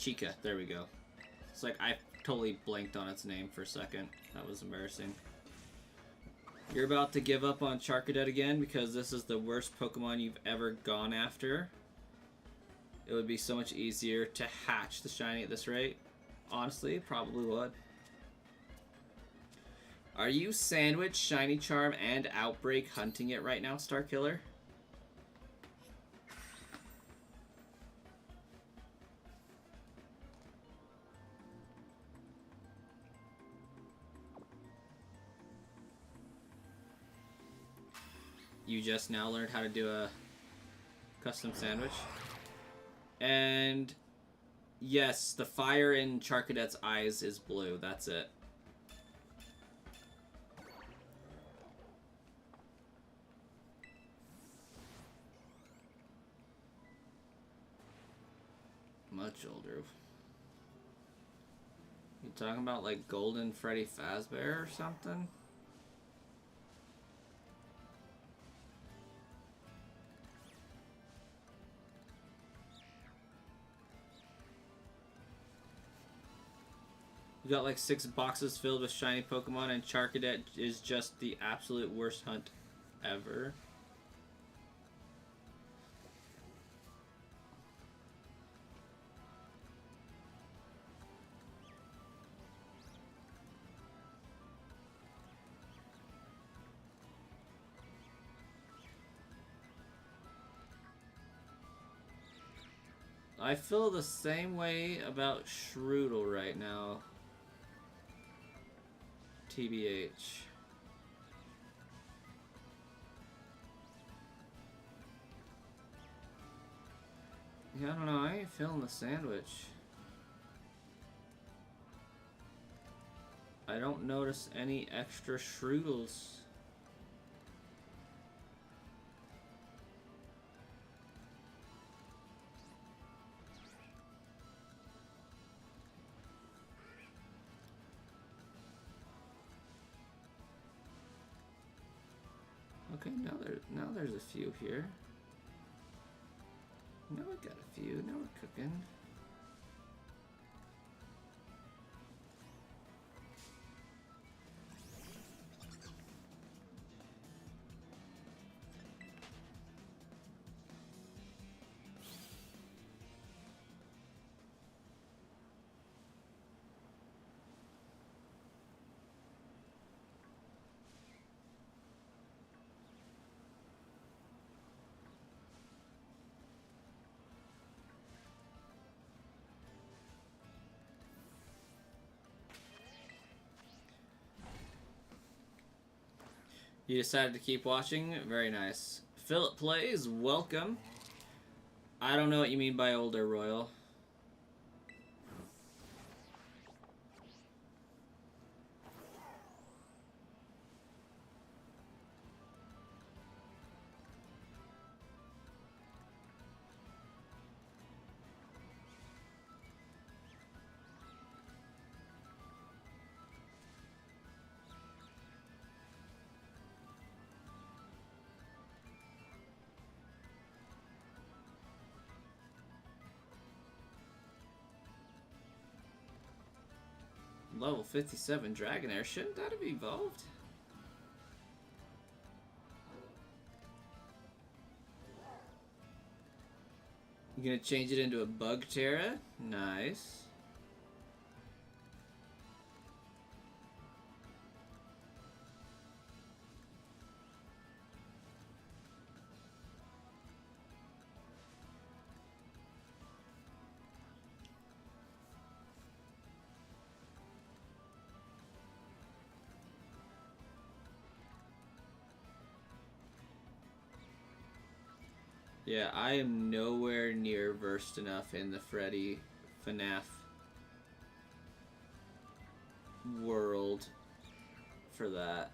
Chica. There we go. It's like I totally blanked on its name for a second. That was embarrassing. You're about to give up on Charcadet again because this is the worst Pokemon you've ever gone after. It would be so much easier to hatch the shiny at this rate. Honestly, it probably would. Are you Sandwich, Shiny Charm, and Outbreak hunting it right now, Starkiller? You just now learned how to do a custom sandwich. And yes, the fire in Charcadet's eyes is blue. That's it. Much older. You talking about like Golden Freddy Fazbear or something? You got like 6 boxes filled with shiny Pokemon, and Charcadet is just the absolute worst hunt ever. I feel the same way about Shroodle right now. TBH. Yeah, I don't know. I ain't feeling the sandwich. I don't notice any extra Shroodles. Okay, now there's a few here. Now we got a few. Now we're cooking. You decided to keep watching? Very nice. Philip Plays, welcome. I don't know what you mean by older, Royal. Level 57 Dragonair. Shouldn't that have evolved? You gonna change it into a Bugterra? Nice. Yeah, I am nowhere near versed enough in the Freddy FNAF world for that.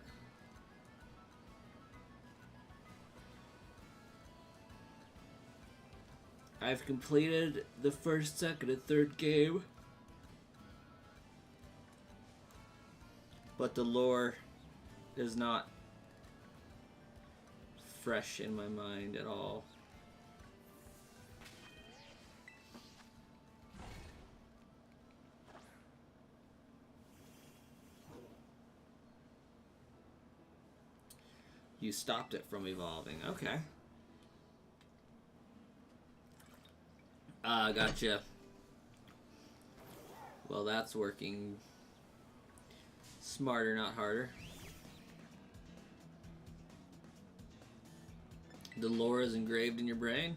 I've completed the first, second, and third game, but the lore is not fresh in my mind at all. You stopped it from evolving. Okay. Gotcha. Well, that's working smarter, not harder. The lore is engraved in your brain.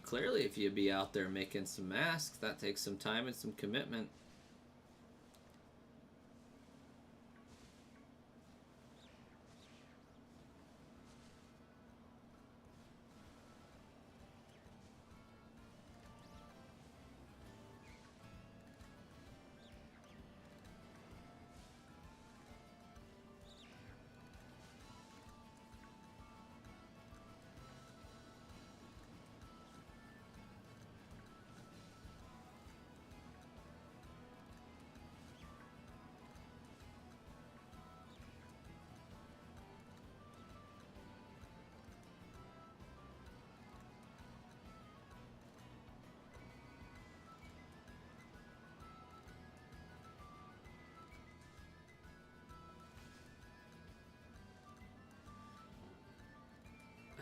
Clearly, if you be out there making some masks, that takes some time and some commitment.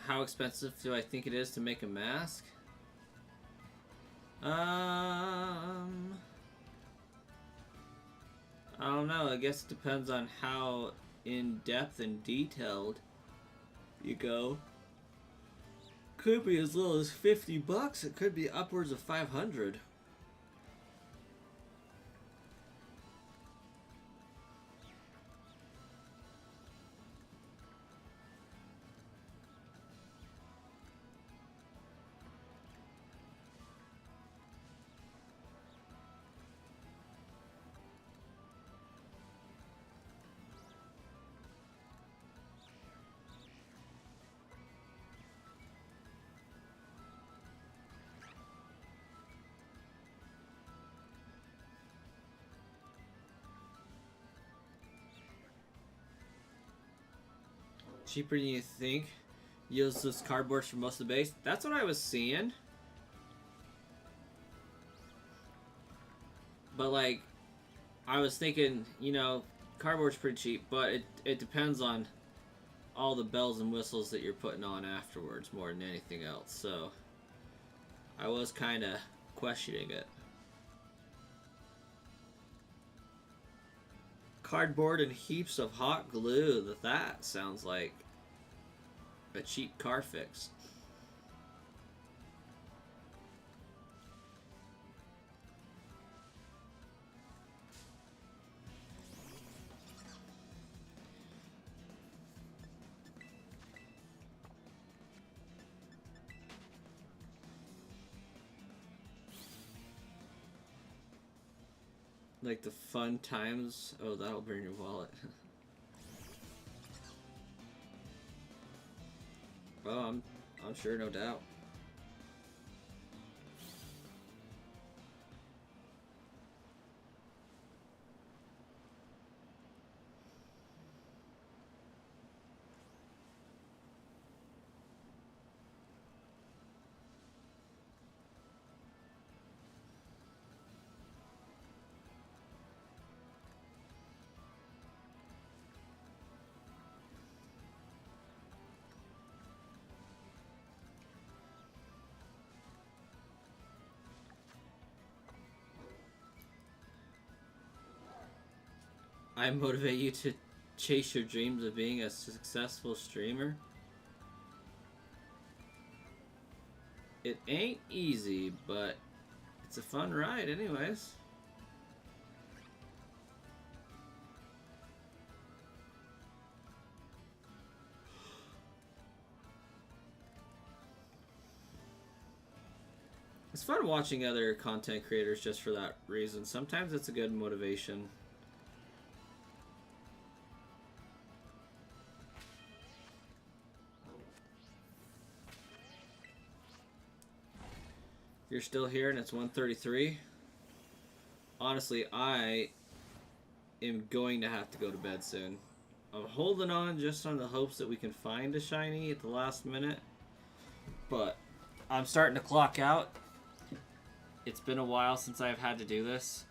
How expensive do I think it is to make a mask? I don't know. I guess it depends on how in depth and detailed you go. Could be as little as $50. It could be upwards of 500. Cheaper than you think. Use those cardboards for most of the base. That's what I was seeing. But like, I was thinking, you know, cardboard's pretty cheap, but it depends on all the bells and whistles that you're putting on afterwards more than anything else. So I was kind of questioning it. Cardboard and heaps of hot glue. That sounds like a cheap car fix. Like the fun times. Oh, that'll burn your wallet. Oh, I'm sure, no doubt. I motivate you to chase your dreams of being a successful streamer. It ain't easy, but it's a fun ride anyways. It's fun watching other content creators just for that reason. Sometimes it's a good motivation. You're still here and it's 1:33. Honestly, I am going to have to go to bed soon. I'm holding on just on the hopes that we can find a shiny at the last minute. But I'm starting to clock out. It's been a while since I've had to do this.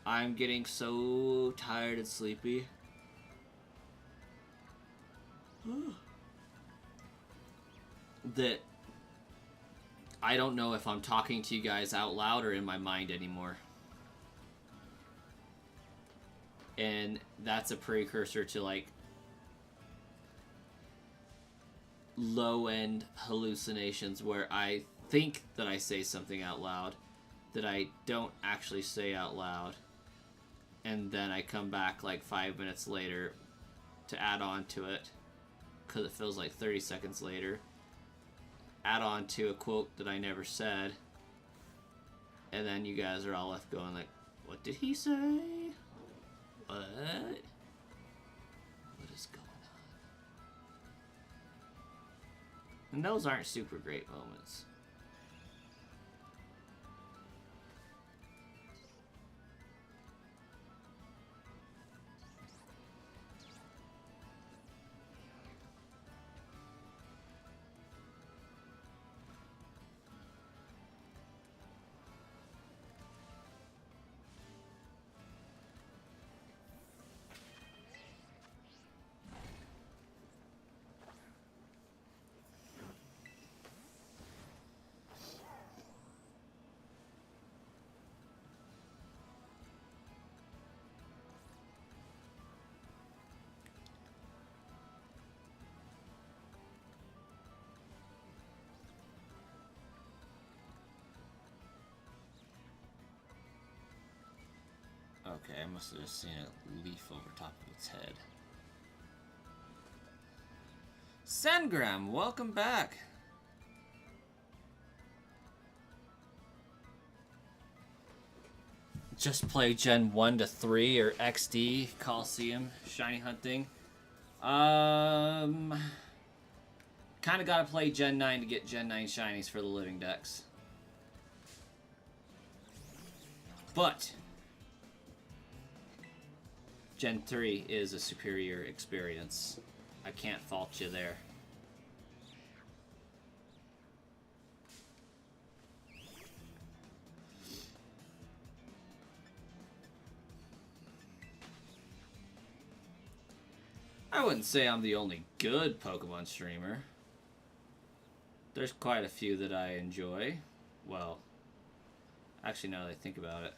I'm getting so tired and sleepy. that I don't know if I'm talking to you guys out loud or in my mind anymore. And that's a precursor to like low-end hallucinations where I think that I say something out loud that I don't actually say out loud, and then I come back like 5 minutes later to add on to it because it feels like 30 seconds later, add on to a quote that I never said, and then you guys are all left going like, what did he say? What is going on? And those aren't super great moments. Okay, I must have just seen a leaf over top of its head. Sengram, welcome back. Just play Gen 1 to 3 or XD, Coliseum, Shiny Hunting. Kind of gotta play Gen 9 to get Gen 9 Shinies for the Living Dex. But Gen 3 is a superior experience. I can't fault you there. I wouldn't say I'm the only good Pokemon streamer. There's quite a few that I enjoy. Well, actually, now that I think about it,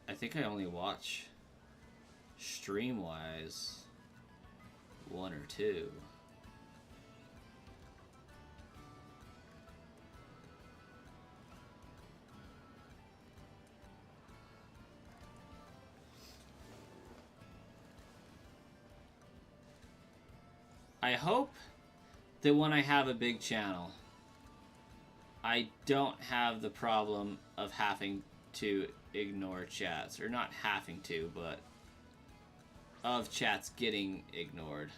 I think I only watch, stream-wise, 1 or 2. I hope that when I have a big channel, I don't have the problem of having to ignore chats, or not having to, but of chats getting ignored.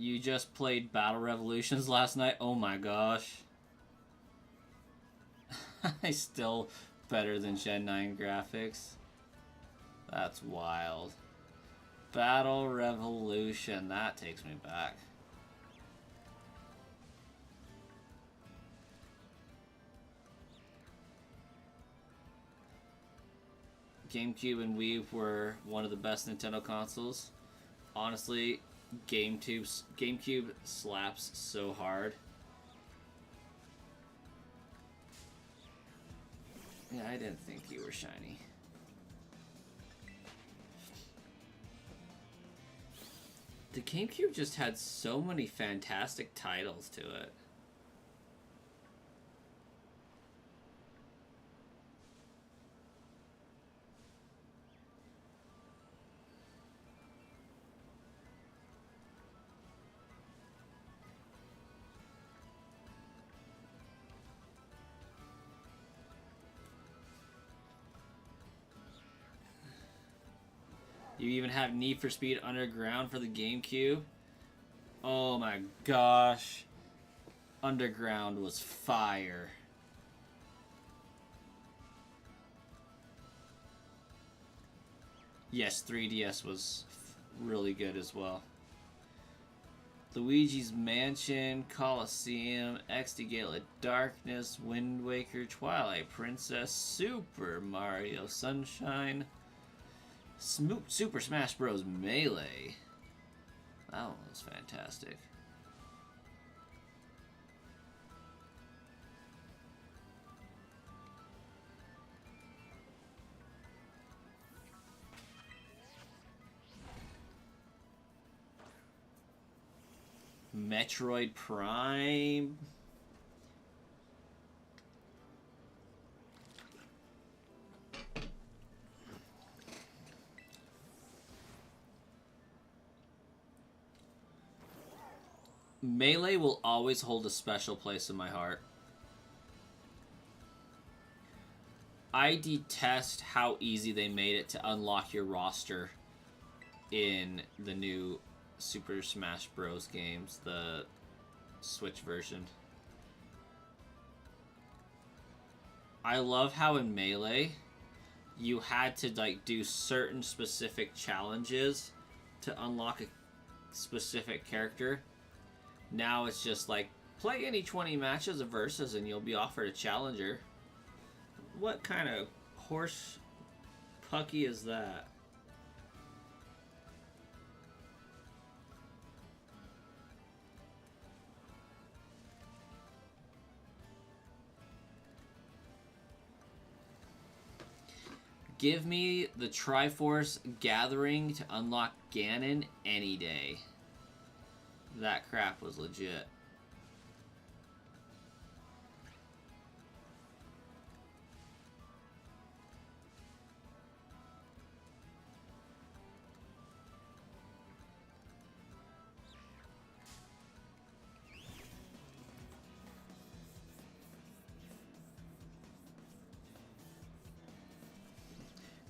You just played Battle Revolutions last night? Oh my gosh. I still better than Gen 9 graphics. That's wild. Battle Revolution, that takes me back. GameCube and Wii were one of the best Nintendo consoles. Honestly, GameCube slaps so hard. Yeah, I didn't think you were shiny. The GameCube just had so many fantastic titles to it. You even have Need for Speed Underground for the GameCube. Oh my gosh. Underground was fire. Yes, 3DS was really good as well. Luigi's Mansion, Coliseum, XD Gale of Darkness, Wind Waker, Twilight Princess, Super Mario Sunshine, Super Smash Bros. Melee. That one was fantastic. Metroid Prime. Melee will always hold a special place in my heart. I detest how easy they made it to unlock your roster in the new Super Smash Bros. Games, the Switch version. I love how in Melee you had to like do certain specific challenges to unlock a specific character. Now it's just like play any 20 matches of Versus and you'll be offered a challenger. What kind of horse pucky is that? Give me the Triforce Gathering to unlock Ganon any day. That crap was legit.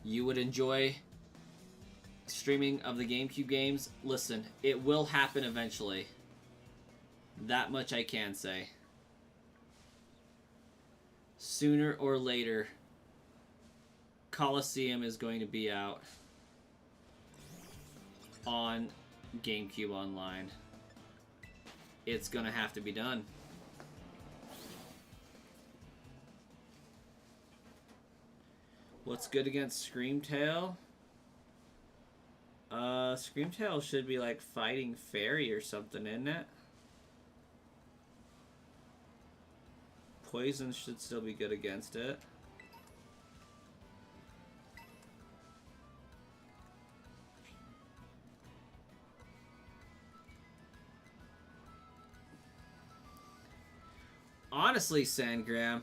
You would enjoy streaming of the GameCube games? Listen, it will happen eventually. That much I can say. Sooner or later, Coliseum is going to be out on GameCube Online. It's going to have to be done. What's good against Screamtail? Screamtail should be like fighting fairy or something, isn't it? Poison should still be good against it. Honestly, Sandgram,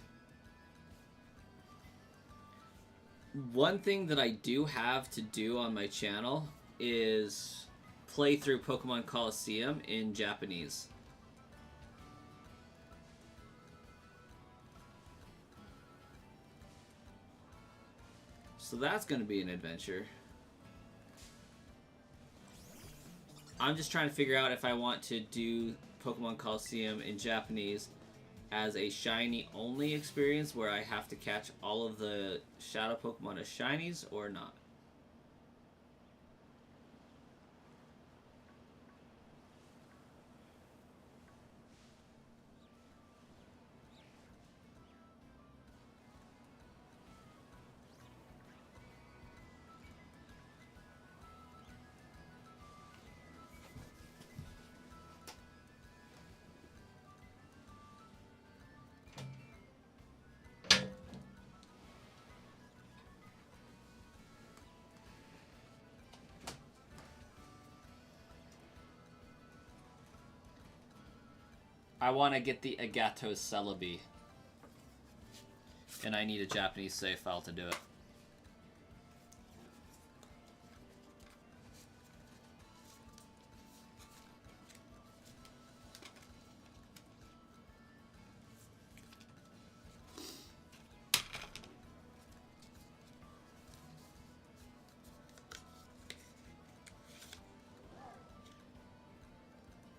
one thing that I do have to do on my channel is play through Pokemon Coliseum in Japanese. So that's going to be an adventure. I'm just trying to figure out if I want to do Pokemon Coliseum in Japanese as a shiny only experience where I have to catch all of the shadow Pokemon as shinies or not. I want to get the Agato Celebi. And I need a Japanese save file to do it.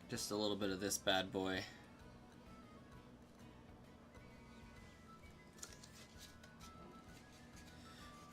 Just a little bit of this bad boy.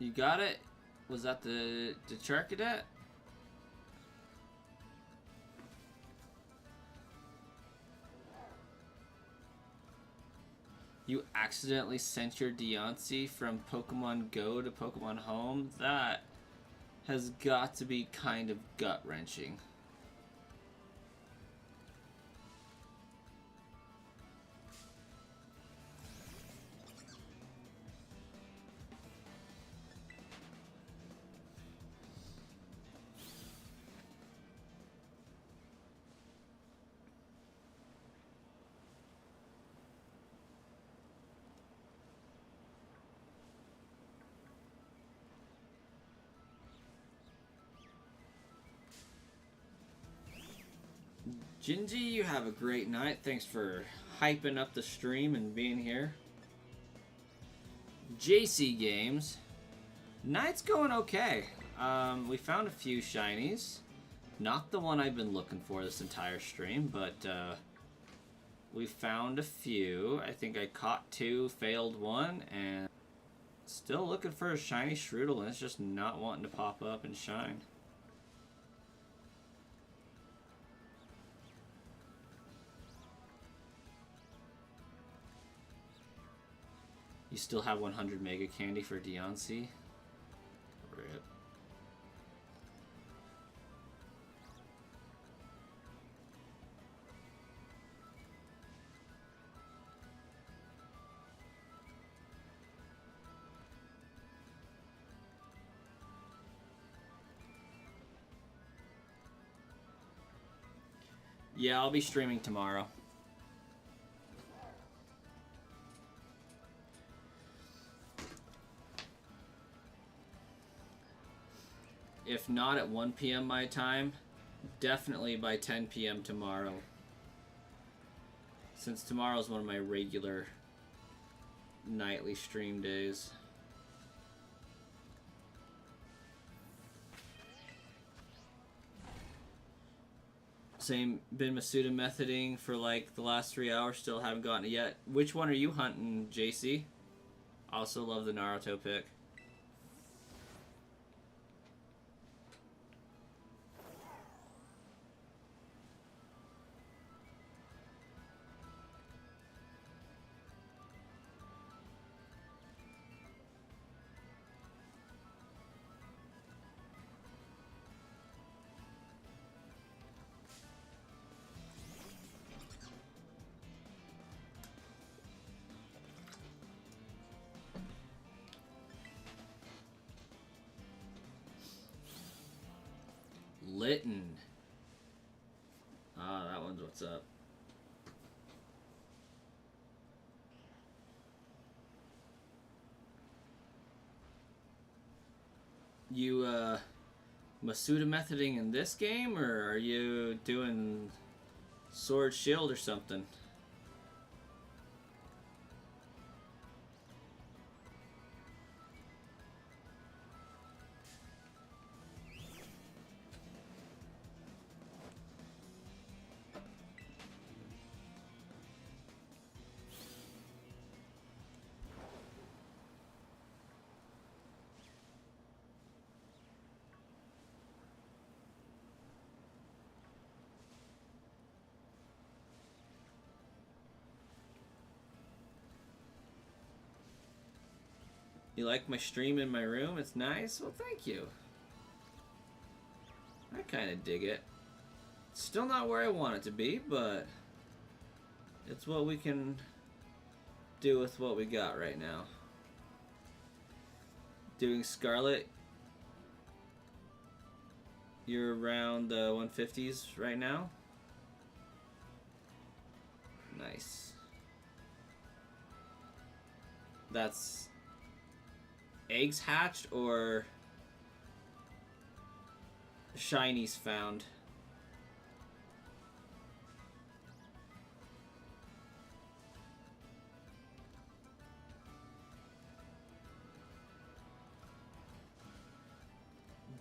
You got it? Was that the Charcadet? You accidentally sent your Deontay from Pokemon Go to Pokemon Home? That has got to be kind of gut-wrenching. Gingy, you have a great night. Thanks for hyping up the stream and being here. JC Games. Night's going okay. We found a few shinies. Not the one I've been looking for this entire stream, but we found a few. I think I caught 2, failed 1, and still looking for a shiny Shroodle, and it's just not wanting to pop up and shine. You still have 100 Mega Candy for Deontay? Rip. Yeah, I'll be streaming tomorrow. If not at 1 p.m. my time, definitely by 10 p.m. tomorrow. Since tomorrow's one of my regular nightly stream days. Same, been Masuda methoding for like the last 3 hours, still haven't gotten it yet. Which one are you hunting, JC? Also love the Naruto pick. Litton. Ah, that one's what's up. You, Masuda methoding in this game, or are you doing Sword Shield or something? You like my stream in my room? It's nice? Well, thank you. I kind of dig it. Still not where I want it to be, but it's what we can do with what we got right now. Doing Scarlet, you're around the 150s right now. Nice. That's eggs hatched or shinies found?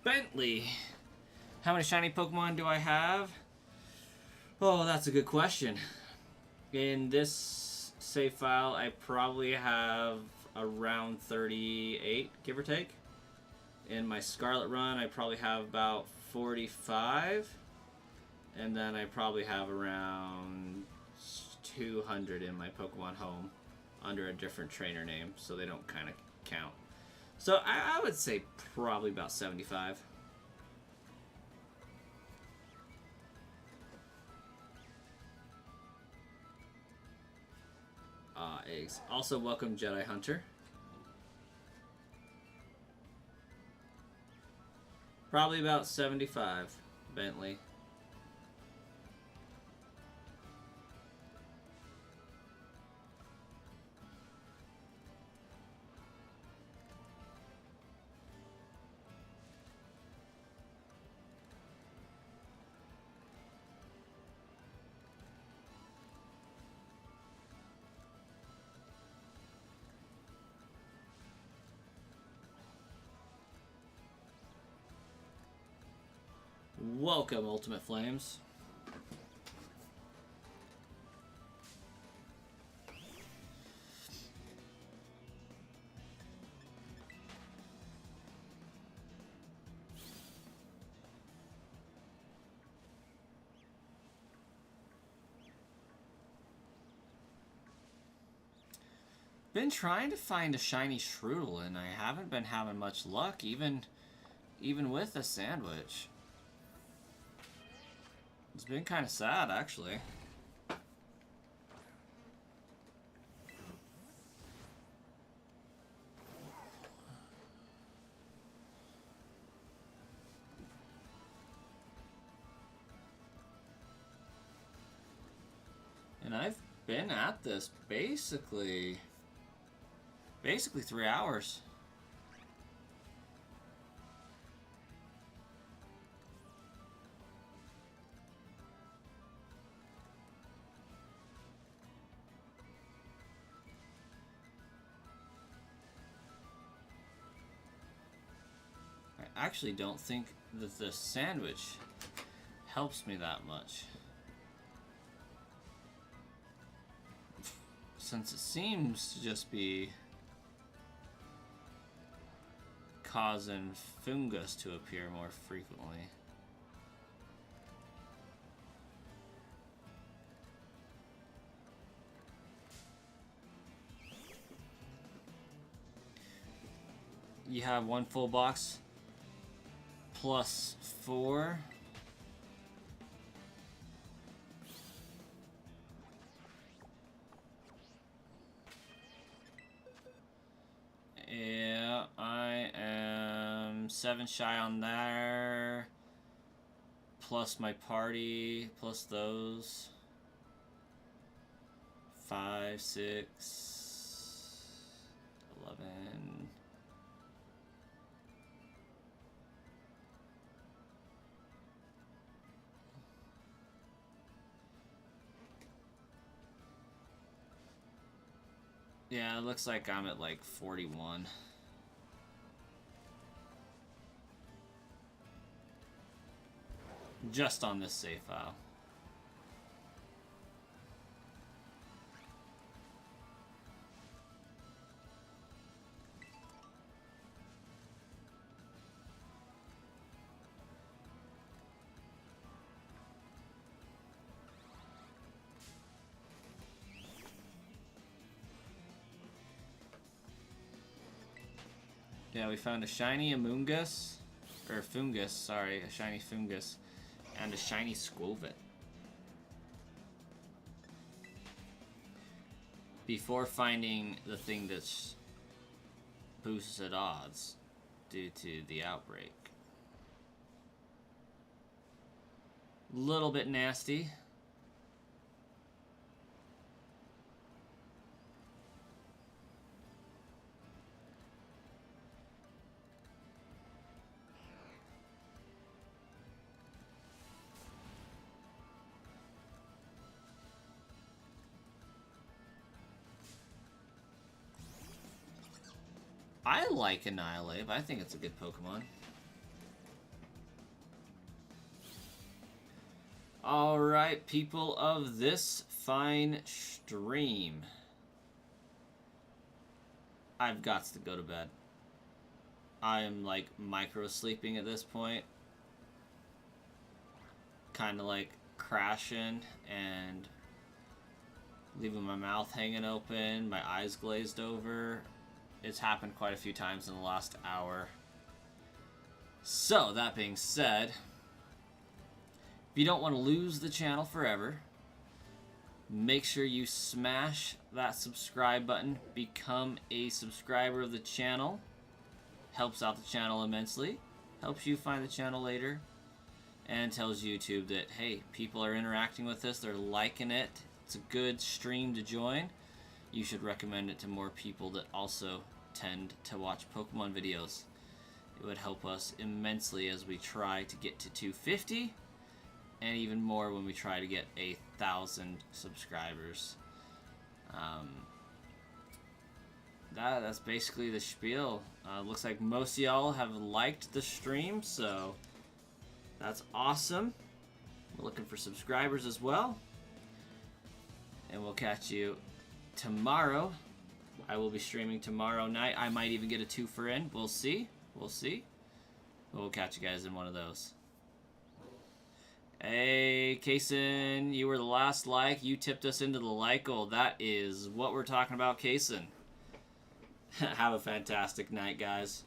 Bentley. How many shiny Pokemon do I have? Oh, that's a good question. In this save file, I probably have around 38, give or take. In my Scarlet run, I probably have about 45. And then I probably have around 200 in my Pokemon Home under a different trainer name, so they don't kind of count. So I would say probably about 75. Eggs. Also, welcome Jedi Hunter. Probably about 75, Bentley. Welcome, Ultimate Flames. Been trying to find a shiny Shroodle, and I haven't been having much luck, even with a sandwich. It's been kind of sad, actually. And I've been at this basically 3 hours. I actually don't think that the sandwich helps me that much, since it seems to just be causing fungus to appear more frequently. You have one full box plus 4. Yeah, I am 7 shy on there. Plus my party, plus those. 5, 6, 11. Yeah, it looks like I'm at like 41. Just on this save file. Yeah, we found a shiny Amoonguss, or Fungus, sorry, a shiny Fungus, and a shiny Squovit. Before finding the thing that's boosted odds due to the outbreak. Little bit nasty. I like Annihilate. I think it's a good Pokemon. Alright, people of this fine stream. I've got to go to bed. I'm like micro sleeping at this point. Kind of like crashing and leaving my mouth hanging open, my eyes glazed over. It's happened quite a few times in the last hour. So, that being said, if you don't want to lose the channel forever, make sure you smash that subscribe button. Become a subscriber of the channel. Helps out the channel immensely. Helps you find the channel later. And tells YouTube that, hey, people are interacting with this. They're liking it. It's a good stream to join. You should recommend it to more people that also tend to watch Pokemon videos. It would help us immensely as we try to get to 250. And even more when we try to get 1,000 subscribers. That's basically the spiel. Looks like most of y'all have liked the stream, so that's awesome. We're looking for subscribers as well. And we'll catch you tomorrow. I will be streaming tomorrow night. I might even get a 2-for in. We'll see. We'll see. But we'll catch you guys in one of those. Hey, Kaysen, you were the last like. You tipped us into the like goal. That is what we're talking about, Kaysen. Have a fantastic night, guys.